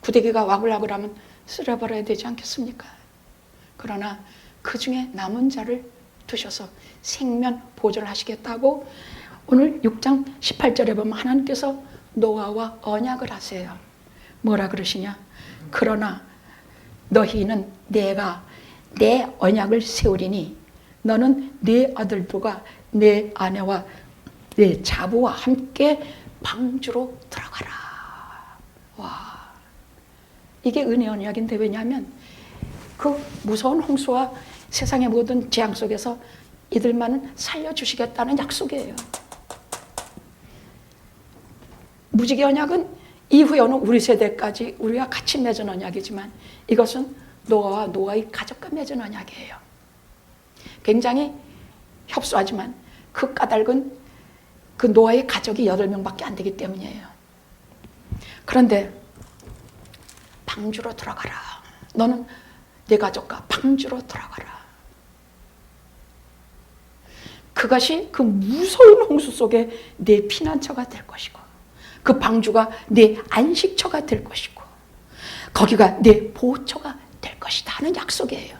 구데기가 와글와글하면 쓸어버려야 되지 않겠습니까? 그러나 그 중에 남은 자를 두셔서 생명 보존을 하시겠다고 오늘 6장 18절에 보면 하나님께서 노아와 언약을 하세요. 뭐라 그러시냐? 그러나 너희는 내가 내 언약을 세우리니 너는 네 아들들과 내 아내와 내 자부와 함께 방주로 들어가라. 와, 이게 은혜 언약인데, 왜냐하면 그 무서운 홍수와 세상의 모든 재앙 속에서 이들만은 살려주시겠다는 약속이에요. 무지개 언약은 이후에 오는 우리 세대까지 우리가 같이 맺은 언약이지만, 이것은 노아와 노아의 가족과 맺은 언약이에요. 굉장히 협소하지만 그 까닭은 그 노아의 가족이 8명밖에 안 되기 때문이에요. 그런데 방주로 들어가라. 너는 내 가족과 방주로 들어가라. 그것이 그 무서운 홍수 속에 내 피난처가 될 것이고, 그 방주가 내 안식처가 될 것이고, 거기가 내 보호처가 될 것이다 하는 약속이에요.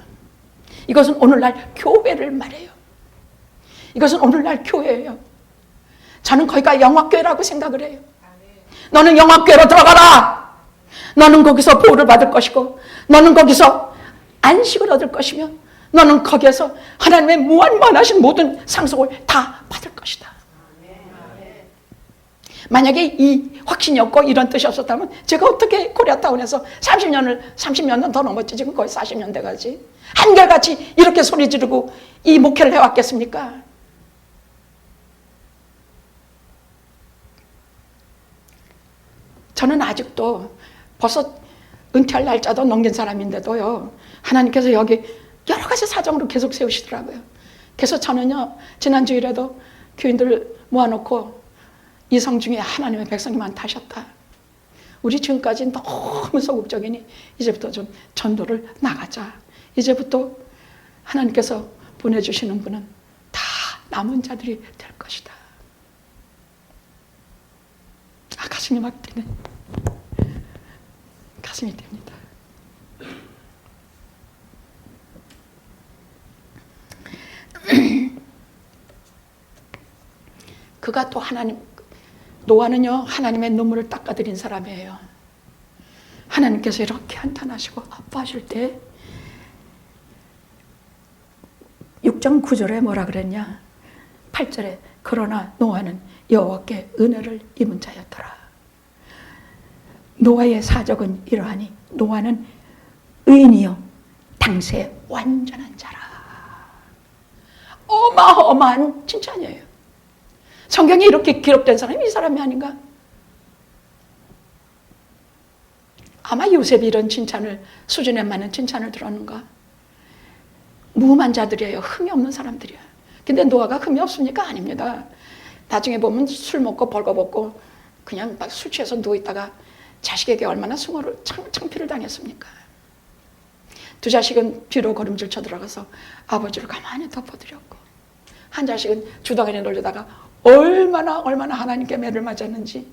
이것은 오늘날 교회를 말해요. 이것은 오늘날 교회예요. 저는 거기가 영화교회라고 생각을 해요. 너는 영화교회로 들어가라. 너는 거기서 보호를 받을 것이고, 너는 거기서 안식을 얻을 것이며, 너는 거기에서 하나님의 무한무한하신 모든 상속을 다 받을 것이다. 만약에 이 확신이 없고 이런 뜻이 없었다면 제가 어떻게 코리아타운에서 30년은 더 넘었지, 지금 거의 40년 돼가지, 한결같이 이렇게 소리 지르고 이 목회를 해왔겠습니까? 저는 아직도 벌써 은퇴할 날짜도 넘긴 사람인데도요, 하나님께서 여기 여러 가지 사정으로 계속 세우시더라고요. 그래서 저는요, 지난주일에도 교인들 모아놓고 이성 중에 하나님의 백성이 많다셨다. 우리 지금까지 너무 소극적이니 이제부터 좀 전도를 나가자. 이제부터 하나님께서 보내주시는 분은 다 남은 자들이 될 것이다. 아, 가슴이 막 뛰네. 가슴이 됩니다. 그가 또 노아는요, 하나님의 눈물을 닦아드린 사람이에요. 하나님께서 이렇게 한탄하시고 아파하실 때 6장 9절에 뭐라 그랬냐? 8절에 그러나 노아는 여호와께 은혜를 입은 자였더라. 노아의 사적은 이러하니 노아는 의인이요 당시에 완전한 자라. 어마어마한 칭찬이에요. 성경에 이렇게 기록된 사람이 이 사람이 아닌가? 아마 요셉이 이런 칭찬을, 수준에 맞는 칭찬을 들었는가? 무음한 자들이에요. 흠이 없는 사람들이에요. 근데 노아가 흠이 없습니까? 아닙니다. 나중에 보면 술 먹고 벌거벗고 그냥 막 술 취해서 누워있다가 자식에게 얼마나 수모를 창피를 당했습니까? 두 자식은 뒤로 걸음질 쳐들어가서 아버지를 가만히 덮어드렸고, 한 자식은 주방에 놀려다가 얼마나 하나님께 매를 맞았는지.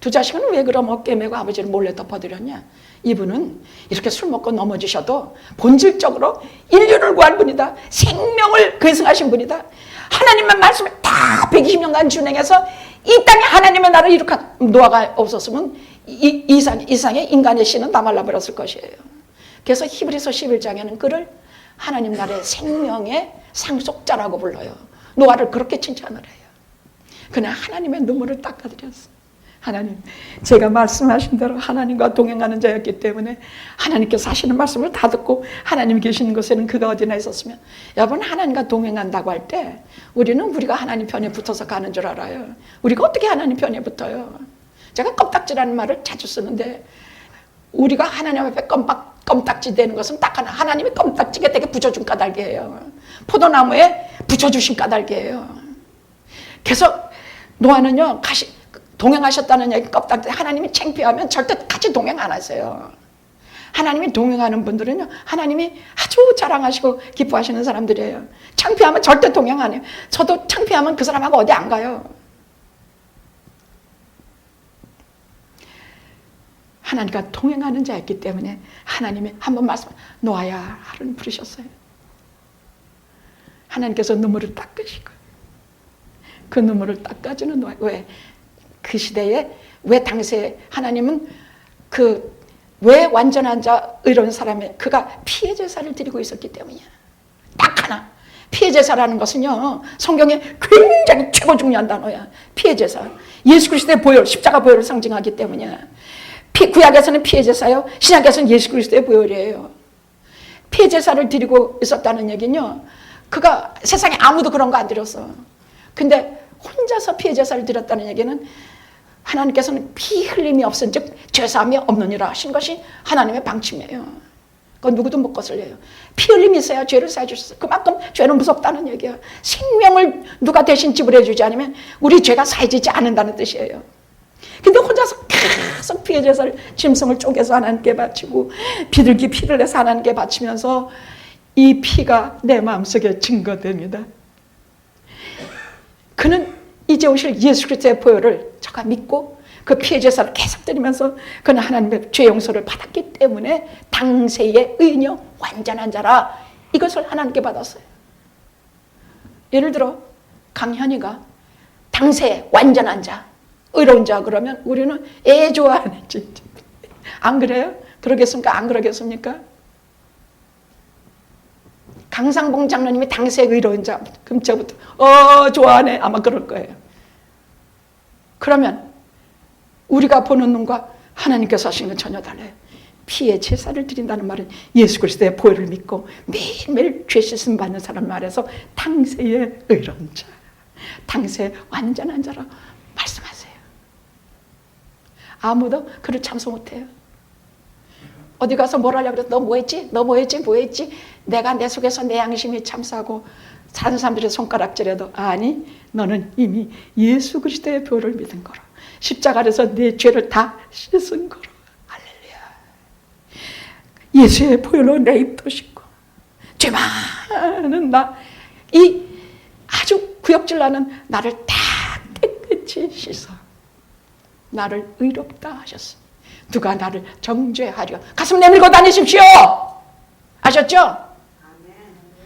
두 자식은 왜 그럼 어깨 메고 아버지를 몰래 덮어드렸냐? 이분은 이렇게 술 먹고 넘어지셔도 본질적으로 인류를 구한 분이다. 생명을 계승하신 분이다. 하나님의 말씀을 다 120년간 준행해서 이 땅에 하나님의 나라를 이룩한 노아가 없었으면 이상의 인간의 씨는 다 말라버렸을 것이에요. 그래서 히브리서 11장에는 그를 하나님 나라의 생명의 상속자라고 불러요. 노아를 그렇게 칭찬을 해요. 그냥 하나님의 눈물을 닦아드렸어. 하나님, 제가 말씀하신 대로 하나님과 동행하는 자였기 때문에 하나님께서 하시는 말씀을 다 듣고 하나님이 계시는 곳에는 그가 어디나 있었으면, 여러분, 하나님과 동행한다고 할 때 우리가 하나님 편에 붙어서 가는 줄 알아요. 우리가 어떻게 하나님 편에 붙어요? 제가 껌딱지라는 말을 자주 쓰는데, 우리가 하나님 앞에 껌딱지 되는 것은 딱 하나, 하나님이 껌딱지게 되게 붙여준 까닭이에요. 포도나무에 붙여주신 까닭이에요. 그래서 노아는요, 동행하셨다는 얘기 껍딱지, 하나님이 창피하면 절대 같이 동행 안 하세요. 하나님이 동행하는 분들은요, 하나님이 아주 자랑하시고 기뻐하시는 사람들이에요. 창피하면 절대 동행 안 해요. 저도 창피하면 그 사람하고 어디 안 가요. 하나님과 동행하는 자였기 때문에 하나님이 한번 노아야 하루는 부르셨어요. 하나님께서 눈물을 닦으시고, 그 눈물을 닦아주는 노아. 왜? 그 시대에, 왜 당시에 하나님은 왜 완전한 자, 의로운 사람이 그가 피해 제사를 드리고 있었기 때문이야. 딱 하나. 피해 제사라는 것은요, 성경에 굉장히 최고 중요한 단어야. 피해 제사. 예수 그리스도의 보혈, 십자가 보혈을 상징하기 때문이야. 구약에서는 피해 제사요, 신약에서는 예수 그리스도의 보혈이에요. 피해 제사를 드리고 있었다는 얘기는요, 그가 세상에 아무도 그런 거 안 드렸어. 근데 혼자서 피해 제사를 드렸다는 얘기는 하나님께서는 피 흘림이 없은 즉 죄사함이 없느니라 하신 것이 하나님의 방침이에요. 그건 누구도 못 거슬려요. 피 흘림이 있어야 죄를 사해 주셨어요. 그만큼 죄는 무섭다는 얘기야. 생명을 누가 대신 지불해 주지 않으면 우리 죄가 사해지지 않는다는 뜻이에요. 근데 혼자서 계속 피해 제사를, 짐승을 쪼개서 하나님께 바치고 비둘기 피를 내서 하나님께 바치면서 이 피가 내 마음속에 증거됩니다. 그는 이제 오실 예수 그리스도의 보혈을 저가 믿고 그 피해 제사를 계속 드리면서 그는 하나님의 죄 용서를 받았기 때문에 당세의 의인이요 완전한 자라, 이것을 하나님께 받았어요. 예를 들어 강현이가 당세 완전한 자, 의로운 자 그러면 우리는 좋아하네. 진짜. 안 그래요? 그러겠습니까? 안 그러겠습니까? 강상봉 장로님이 당세 의로운 자, 그럼 저부터 좋아하네 아마 그럴 거예요. 그러면 우리가 보는 눈과 하나님께서 하신 건 전혀 달라요. 피의 제사를 드린다는 말은 예수 그리스도의 보혈을 믿고 매일매일 죄 씻음 받는 사람 말해서 당세의 의로운 자, 당세의 완전한 자라 말씀하세요. 아무도 그를 참소 못해요. 어디 가서 뭘 하려고 그래서 너 뭐했지? 너 뭐했지? 뭐했지? 내가 내 속에서 내 양심이 참소하고 다른 사람들의 손가락질해도 아니, 너는 이미 예수 그리스도의 보혈을 믿은 거라. 십자가에서 내 죄를 다 씻은 거라. 할렐루야. 예수의 보혈로 내 입도 씻고 죄 많은 나, 이 아주 구역질 나는 나를 다 깨끗이 씻어 나를 의롭다 하셨어. 누가 나를 정죄하려. 가슴 내밀고 다니십시오. 아셨죠? 아멘.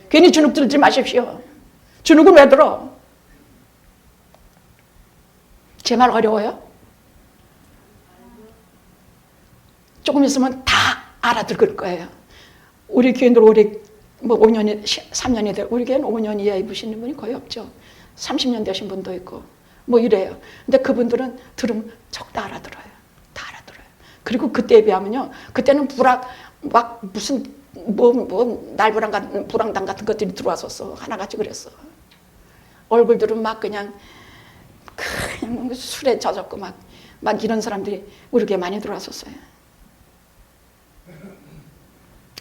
괜히 주눅 들지 마십시오. 주눅은 왜 들어? 제 말 어려워요? 조금 있으면 다 알아들을 거예요. 우리 교인들 올해 5년이, 3년이 돼요. 우리 교회는 5년 이하 입으시는 분이 거의 없죠. 30년 되신 분도 있고 이래요. 근데 그분들은 들으면 다 알아들어요. 다 알아들어요. 그리고 그때에 비하면요, 그때는 막 무슨 날부랑 불황당 같은 것들이 들어왔었어. 하나같이 그랬어. 얼굴들은 막 그냥 술에 젖었고 막 이런 사람들이 우리 교회에 많이 들어왔었어요.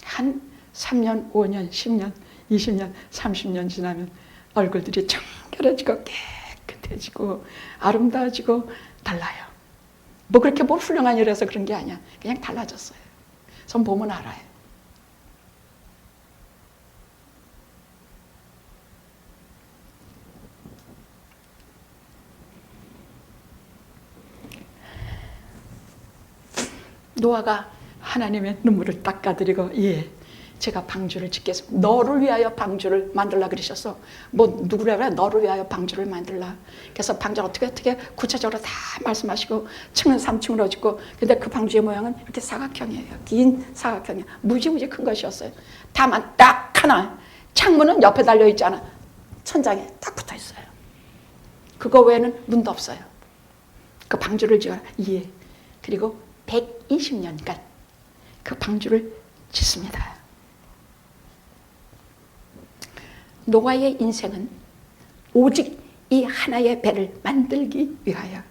한 3년, 5년, 10년, 20년, 30년 지나면 얼굴들이 청결해지고 깨끗해지고 아름다워지고 달라요. 그렇게 훌륭한 일해서 그런 게 아니야. 그냥 달라졌어요. 손 보면 알아요. 노아가 하나님의 눈물을 닦아드리고 제가 방주를 짓겠습니다. 너를 위하여 방주를 만들라 그러셨어. 누구라 그래? 너를 위하여 방주를 만들라. 그래서 방주를 어떻게 구체적으로 다 말씀하시고 층은 3층으로 짓고, 근데 그 방주의 모양은 이렇게 사각형이에요. 긴 사각형이에요. 무지무지 큰 것이었어요. 다만 딱 하나, 창문은 옆에 달려있지 않아. 천장에 딱 붙어있어요. 그거 외에는 문도 없어요. 그 방주를 지어라. 그리고 120년간 그 방주를 짓습니다. 노아의 인생은 오직 이 하나의 배를 만들기 위하여,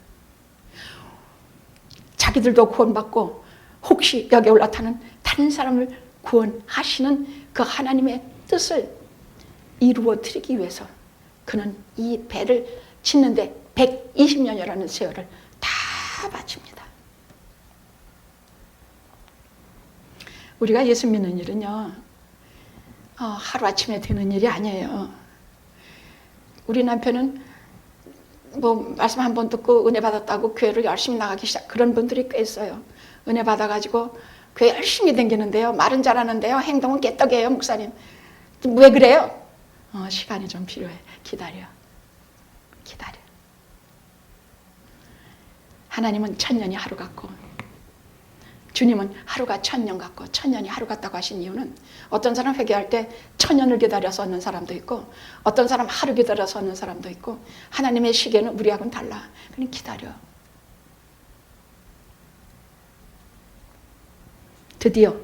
자기들도 구원받고 혹시 여기 올라타는 다른 사람을 구원하시는 그 하나님의 뜻을 이루어 드리기 위해서 그는 이 배를 짓는데 120년이라는 세월을 다 바칩니다. 우리가 예수 믿는 일은요, 하루아침에 되는 일이 아니에요. 우리 남편은 말씀 한 번 듣고 은혜 받았다고 교회를 열심히 나가기 시작, 그런 분들이 꽤 있어요. 은혜 받아가지고 교회 열심히 다니는데요, 말은 잘하는데요, 행동은 깨떡이에요. 목사님 왜 그래요? 시간이 좀 필요해. 기다려. 하나님은 천년이 하루 같고 주님은 하루가 1000년 같고 1000년이 하루 같다고 하신 이유는 어떤 사람 회개할 때 1000년을 기다려서 얻는 사람도 있고 어떤 사람 하루 기다려서 얻는 사람도 있고 하나님의 시계는 우리하고는 달라. 그냥 기다려. 드디어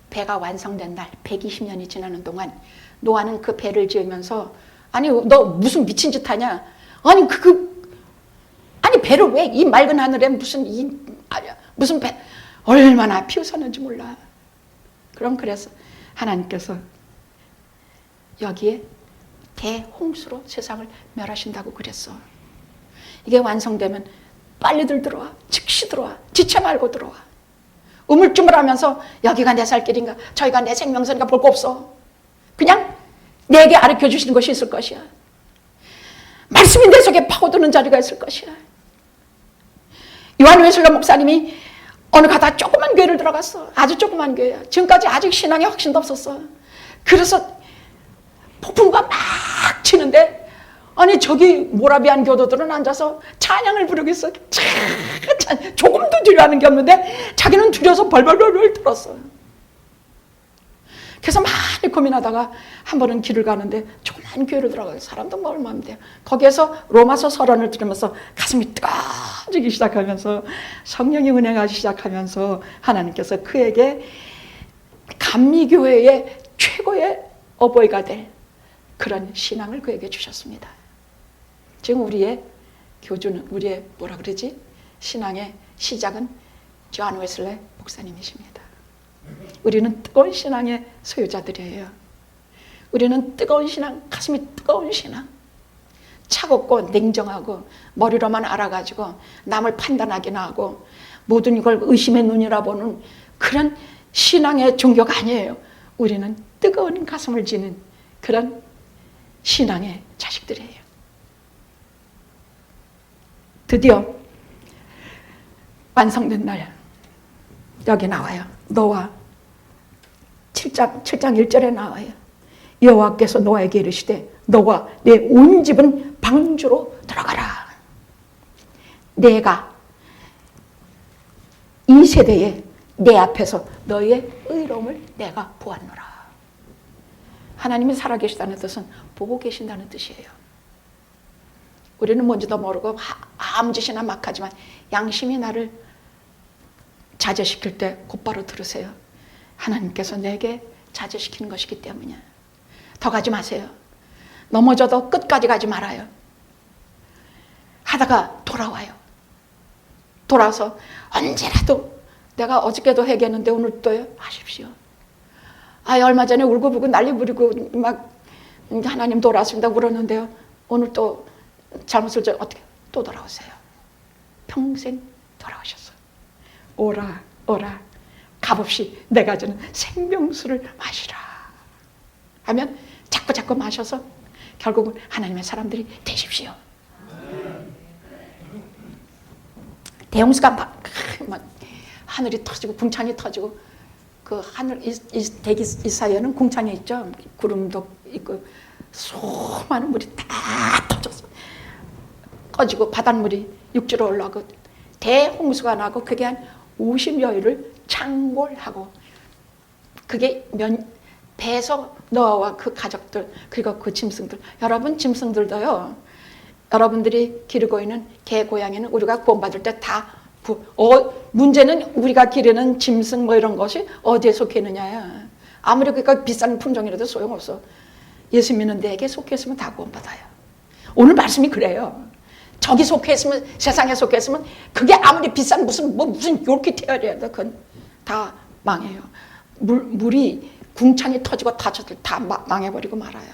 배가 완성된 날 120년이 지나는 동안 노아는 그 배를 지으면서 아니 너 무슨 미친 짓 하냐? 아니 아니 배를 왜 이 맑은 하늘에 무슨 배 얼마나 피우셨는지 몰라. 그래서 하나님께서 여기에 대홍수로 세상을 멸하신다고 그랬어. 이게 완성되면 빨리들 들어와. 즉시 들어와. 지체 말고 들어와. 우물쭈물하면서 여기가 내 살 길인가 저기가 내 생명선인가 볼 거 없어. 그냥 내게 가르쳐 주시는 것이 있을 것이야. 말씀이 내 속에 파고드는 자리가 있을 것이야. 요한 웨슬러 목사님이 어느 가다 조그만 교회를 들어갔어. 아주 조그만 교회야. 지금까지 아직 신앙에 확신도 없었어. 그래서 폭풍과 막 치는데 아니 저기 모라비안 교도들은 앉아서 찬양을 부르고 있어. 조금도 두려워하는 게 없는데 자기는 두려워서 벌벌벌 떨었어. 그래서 많이 고민하다가 한 번은 길을 가는데 조그만 교회로 들어가서 사람도 얼마 안 돼요. 거기에서 로마서 서론을 들으면서 가슴이 뜨거워지기 시작하면서 성령이 은혜하기 시작하면서 하나님께서 그에게 감리교회의 최고의 어버이가 될 그런 신앙을 그에게 주셨습니다. 지금 우리의 교주는 우리의 뭐라 그러지? 신앙의 시작은 요한 웨슬레 목사님이십니다. 우리는 뜨거운 신앙의 소유자들이에요. 우리는 뜨거운 신앙, 가슴이 뜨거운 신앙, 차갑고 냉정하고 머리로만 알아가지고 남을 판단하기나 하고 모든 걸 의심의 눈이라 보는 그런 신앙의 종교가 아니에요. 우리는 뜨거운 가슴을 지닌 그런 신앙의 자식들이에요. 드디어 완성된 날 여기 나와요. 노아 7장 1절에 나와요. 여호와께서 노아에게 이르시되 너와 내 온 집은 방주로 들어가라. 내가 이 세대에 내 앞에서 너희의 의로움을 내가 보았노라. 하나님이 살아계시다는 뜻은 보고 계신다는 뜻이에요. 우리는 뭔지도 모르고 아무 짓이나 막 하지만 양심이 나를 자제시킬 때 곧바로 들으세요. 하나님께서 내게 자제시키는 것이기 때문이야. 더 가지 마세요. 넘어져도 끝까지 가지 말아요. 하다가 돌아와요. 돌아와서 언제라도 내가 어저께도 회개했는데 오늘 또요? 하십시오. 얼마 전에 울고불고 난리 부리고 막 하나님 돌아왔습니다 울었는데요. 오늘 또 잘못을 어떻게 또 돌아오세요. 평생 돌아오셨어. 오라 오라 값없이 내가 주는 생명수를 마시라 하면 자꾸 마셔서 결국은 하나님의 사람들이 되십시오. 대홍수가 막 하늘이 터지고 궁창이 터지고 그 하늘 이 대기 이 사이에는 궁창이 있죠. 구름도 있고 수많은 물이 다 터져서 꺼지고 바닷물이 육지로 올라오고 대홍수가 나고 그게 한 50여일을 창궐하고 그게 배에서 노아와 그 가족들 그리고 그 짐승들 여러분 짐승들도요. 여러분들이 기르고 있는 개 고양이는 우리가 구원받을 때 다 문제는 우리가 기르는 짐승 뭐 이런 것이 어디에 속해 있느냐야. 아무리 그러니까 비싼 품종이라도 소용없어. 예수 믿는 데에게 속해 있으면 다 구원받아요. 오늘 말씀이 그래요. 저기 속해 있으면 세상에 속해 있으면 그게 아무리 비싼 무슨 욜키테어리라도 그건 다 망해요. 물이 궁창이 터지고 다 망해버리고 말아요.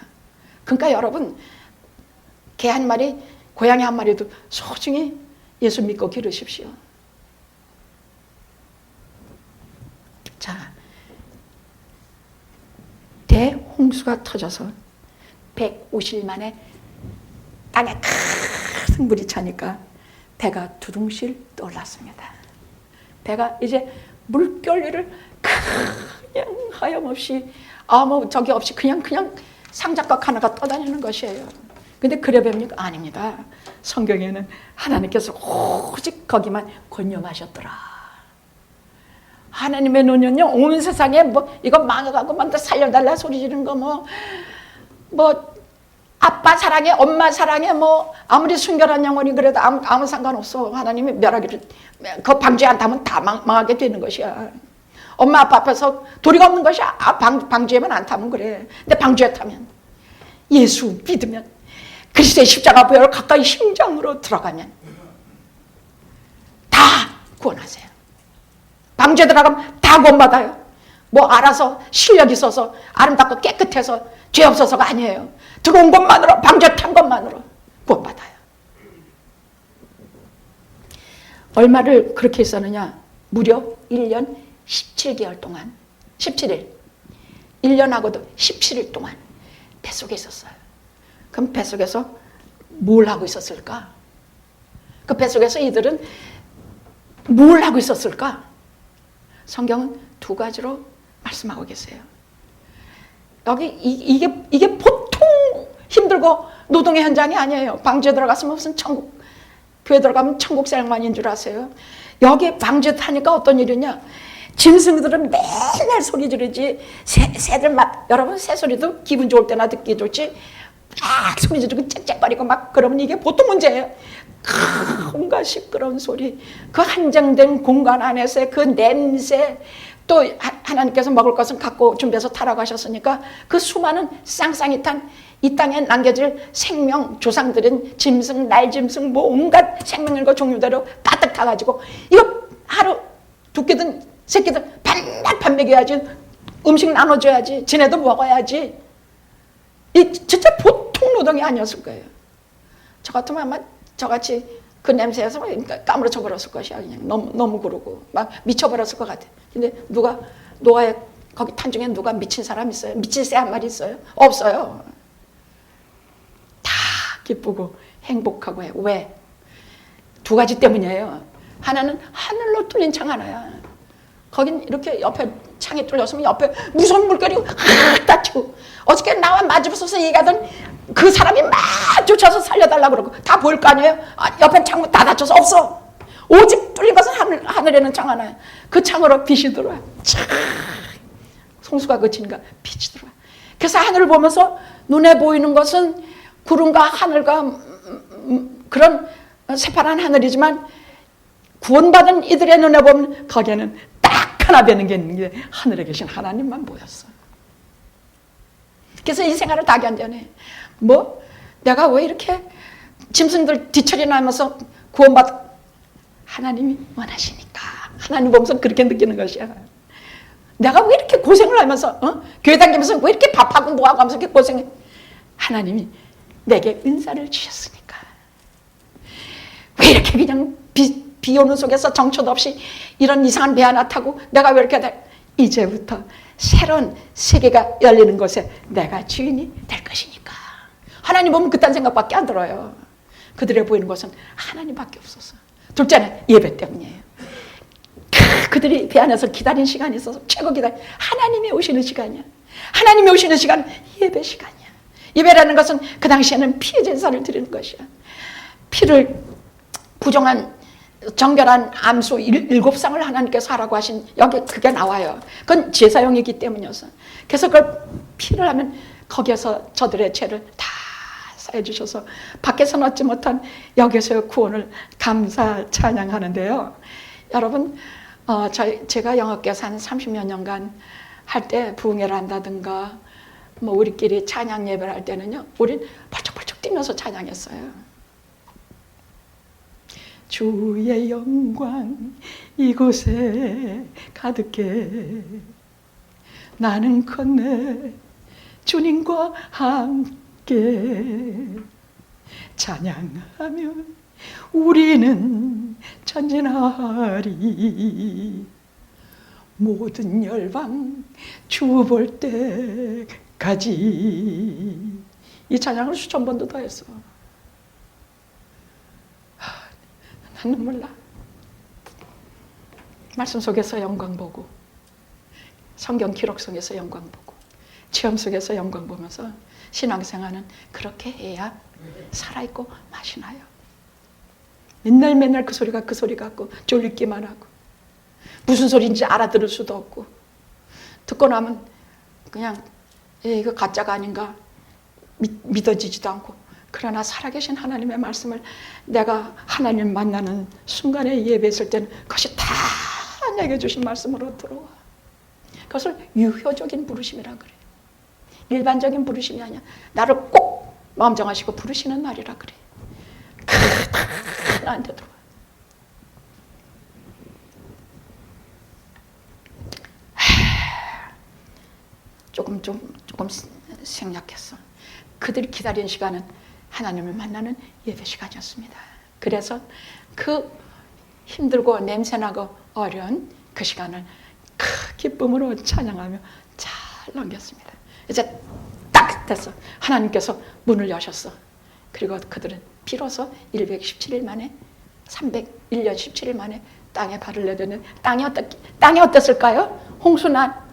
그러니까 여러분 개 한 마리 고양이 한 마리도 소중히 예수 믿고 기르십시오. 자, 대홍수가 터져서 150일 만에 땅에 큰 물이 차니까 배가 두둥실 떠올랐습니다. 배가 이제 물결리를 그냥 하염없이 아무 적이 없이 그냥 상자각 하나가 떠다니는 것이에요. 근데 그래 봅니까? 아닙니다. 성경에는 하나님께서 오직 거기만 권념하셨더라. 하나님의 눈은요, 온 세상에 뭐 이거 망해가고 막 살려달라 소리 지르는 거 뭐 아빠 사랑해, 엄마 사랑해, 뭐 아무리 순결한 영혼이 그래도 아무 상관없어. 하나님이 멸하기를 그 방지 않다면 다 망하게 되는 것이야. 엄마 아빠 앞에서 도리가 없는 것이야. 방주에만 안 타면 그래. 근데 방주에 타면, 예수 믿으면, 그리스도의 십자가 보혈 가까이 심장으로 들어가면 다 구원하세요. 방주에 들어가면 다 구원받아요. 뭐 알아서 실력 있어서 아름답고 깨끗해서 죄 없어서가 아니에요. 들어온 것만으로, 방주에 탄 것만으로 구원받아요. 얼마를 그렇게 있었느냐? 무려 1년 17개월 동안, 17일, 1년하고도 17일 동안 뱃속에 있었어요. 그럼 뱃속에서 뭘 하고 있었을까? 그 뱃속에서 이들은 뭘 하고 있었을까? 성경은 두 가지로 말씀하고 계세요. 여기 이게 보통 힘들고 노동의 현장이 아니에요. 방주에 들어갔으면 무슨 천국, 교회 들어가면 천국 생활만인 줄 아세요? 여기 방주에 타니까 어떤 일이냐? 짐승들은 매일 소리 지르지. 새들 막, 여러분 새소리도 기분 좋을 때나 듣기 좋지. 막 소리 지르고 짹짹거리고 막 그러면 이게 보통 문제예요. 온갖 시끄러운 소리, 그 한정된 공간 안에서의 그 냄새, 또 하나님께서 먹을 것은 갖고 준비해서 타라고 하셨으니까 그 수많은 쌍쌍이 탄 이 땅에 남겨질 생명, 조상들은 짐승, 날짐승, 뭐 온갖 생명일과 종류대로 가득 타가지고 이거 하루 두 끼든 세 끼든 반날 밥 먹여야지, 음식 나눠줘야지, 지네도 먹어야지. 이 진짜 보통 노동이 아니었을 거예요. 저 같으면 아마 저같이 그 냄새에서 까무러쳐 버렸을 것이야. 그냥 너무 그러고 막 미쳐버렸을 것 같아. 근데 누가 노아의 거기 탄 중에 누가 미친 사람 있어요? 미친 새 한 마리 있어요? 없어요. 다 기쁘고 행복하고 해. 왜? 두 가지 때문이에요. 하나는 하늘로 뚫린 창 하나야. 거긴 이렇게 옆에 창이 뚫렸으면 옆에 무서운 물결이 확 닫히고, 어저께 나와 마주쳐서 얘기하던 그 사람이 막 쫓아서 살려달라고 그러고 다 보일 거 아니에요? 옆에 창문 다 닫혀서 없어. 오직 뚫린 것은 하늘에는 창 하나야. 그 창으로 빛이 들어와. 촤, 송수가 그치니까 빛이 들어와. 그래서 하늘을 보면서 눈에 보이는 것은 구름과 하늘과 그런 새파란 하늘이지만, 구원받은 이들의 눈에 보면 거기에는 딱 하나 되는 게 있는 게 하늘에 계신 하나님만 보였어. 그래서 이 생활을 다 견뎌내. 뭐 내가 왜 이렇게 짐승들 뒤처리 나면서 구원받, 하나님이 원하시니까. 하나님 보면서 그렇게 느끼는 것이야. 내가 왜 이렇게 고생을 하면서 교회 다니면서 왜 이렇게 밥하고 뭐하고 하면서 이렇게 고생해. 하나님이 내게 은사를 주셨으니까. 왜 이렇게 그냥 비 오는 속에서 정처도 없이 이런 이상한 배 하나 타고 내가 왜 이렇게 돼? 이제부터 새로운 세계가 열리는 곳에 내가 주인이 될 것이니까. 하나님 보면 그딴 생각밖에 안 들어요. 그들의 보이는 것은 하나님밖에 없어서. 둘째는 예배 때문이에요. 그들이 배 안에서 기다린 시간이 있어서 최고 기다린, 하나님이 오시는 시간이야. 하나님이 오시는 시간은 예배 시간이야. 예배라는 것은 그 당시에는 피의 제사를 드리는 것이야. 피를 부정한 정결한 암소 7쌍을 하나님께서 하라고 하신, 여기 그게 나와요. 그건 제사용이기 때문이어서. 그래서 그걸 피를 하면 거기에서 저들의 죄를 다 사해 주셔서 밖에서 얻지 못한 여기서의 구원을 감사 찬양하는데요. 여러분, 제가 영업교사 한 30여 년간 할 때 부흥회를 한다든가 뭐 우리끼리 찬양 예배를 할 때는요, 우린 벌쩍벌쩍 뛰면서 찬양했어요. 주의 영광 이곳에 가득해, 나는 건네 주님과 함께 찬양하며 우리는 전진하리, 모든 열방 주 볼 때까지. 이 찬양을 수천 번도 더 했어. 난 눈물 나. 말씀 속에서 영광 보고, 성경 기록 속에서 영광 보고, 체험 속에서 영광 보면서 신앙생활은 그렇게 해야 살아있고 맛이 나요. 맨날 그 소리 같고 졸리기만 하고. 무슨 소리인지 알아들을 수도 없고, 듣고 나면 그냥 이거 가짜가 아닌가 믿어지지도 않고. 그러나 살아계신 하나님의 말씀을 내가 하나님 만나는 순간에 예배했을 때는 그것이 다 내게 주신 말씀으로 들어와. 그것을 유효적인 부르심이라 그래. 일반적인 부르심이 아니야. 나를 꼭 마음 정하시고 부르시는 날이라 그래. 나한테 들어와. 조금 생략했어. 그들이 기다린 시간은 하나님을 만나는 예배 시간이었습니다. 그래서 그 힘들고 냄새나고 어려운 그 시간을 기쁨으로 찬양하며 잘 넘겼습니다. 이제 딱 됐어. 하나님께서 문을 여셨어. 그리고 그들은 비로소 117일 만에 301년 17일 만에 땅에 발을 내딛는 땅이 어땠을까요? 홍수난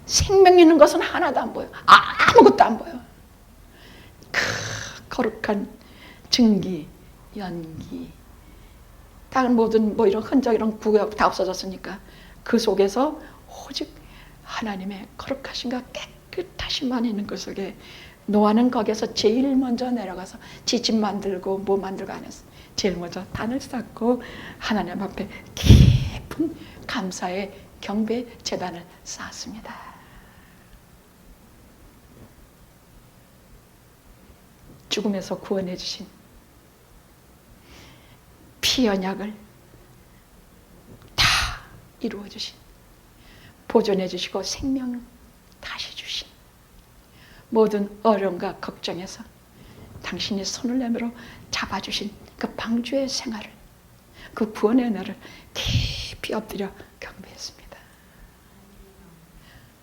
생명 있는 것은 하나도 안 보여. 아무것도 안 보여. 거룩한 증기, 연기, 다른 모든 이런 흔적, 이런 구역 다 없어졌으니까 그 속에서 오직 하나님의 거룩하신가 깨끗하신만 있는 그 속에 노아는 거기에서 제일 먼저 내려가서 지집 만들고 뭐 만들고 안 했어. 제일 먼저 단을 쌓고 하나님 앞에 깊은 감사의 경배 제단을 쌓았습니다. 죽음에서 구원해 주신 피 언약을 다 이루어 주신, 보존해 주시고 생명 다시 주신, 모든 어려움과 걱정에서 당신이 손을 내밀어 잡아주신 그 방주의 생활을, 그 구원의 은혜를 깊이 엎드려 경배했습니다.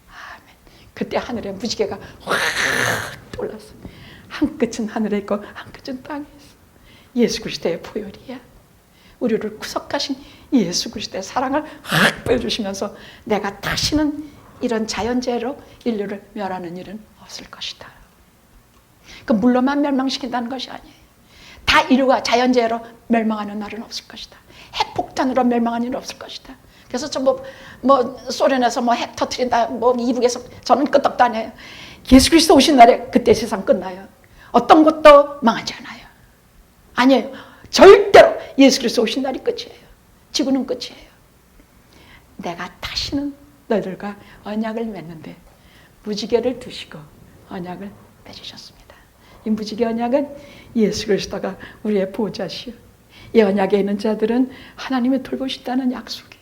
아멘. 그때 하늘에 무지개가 확 떠올랐어. 한 끝은 하늘에 있고 한 끝은 땅에 있어. 예수 그리스도의 보혈이야. 우리를 구속하신 예수 그리스도의 사랑을 확 보여주시면서 내가 다시는 이런 자연재해로 인류를 멸하는 일은 없을 것이다. 그 물로만 멸망시킨다는 것이 아니에요. 다 인류가 자연재해로 멸망하는 날은 없을 것이다. 핵폭탄으로 멸망하는 일은 없을 것이다. 그래서 저 소련에서 핵 터뜨린다, 이북에서 저는 끄떡도 안 해요. 예수 그리스도 오신 날에 그때 세상 끝나요. 어떤 것도 망하지 않아요. 아니에요. 절대로 예수 그리스도 오신 날이 끝이에요. 지구는 끝이에요. 내가 다시는 너희들과 언약을 맺는데 무지개를 두시고 언약을 맺으셨습니다. 이 무지개 언약은 예수 그리스도가 우리의 보호자시오. 이 언약에 있는 자들은 하나님이 돌보신다는 약속이에요.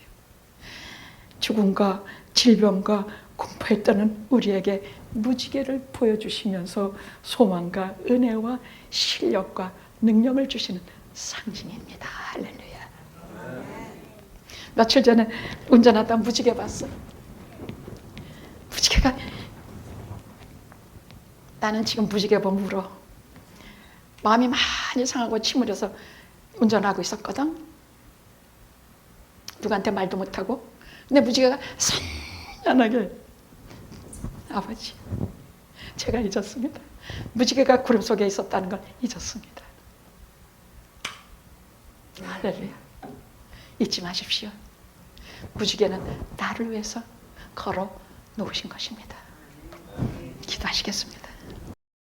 죽음과 질병과 공포에 떠는 우리에게 무지개를 보여주시면서 소망과 은혜와 실력과 능력을 주시는 상징입니다. 할렐루야. 며칠 전에 운전하다 무지개 봤어. 무지개가, 나는 지금 무지개 보면 울어. 마음이 많이 상하고 침을 흘려서 운전하고 있었거든. 누구한테 말도 못하고. 근데 무지개가 선연하게, 아버지, 제가 잊었습니다. 무지개가 구름 속에 있었다는 걸 잊었습니다. 할렐루야. 잊지 마십시오. 무지개는 나를 위해서 걸어 놓으신 것입니다. 기도하시겠습니다.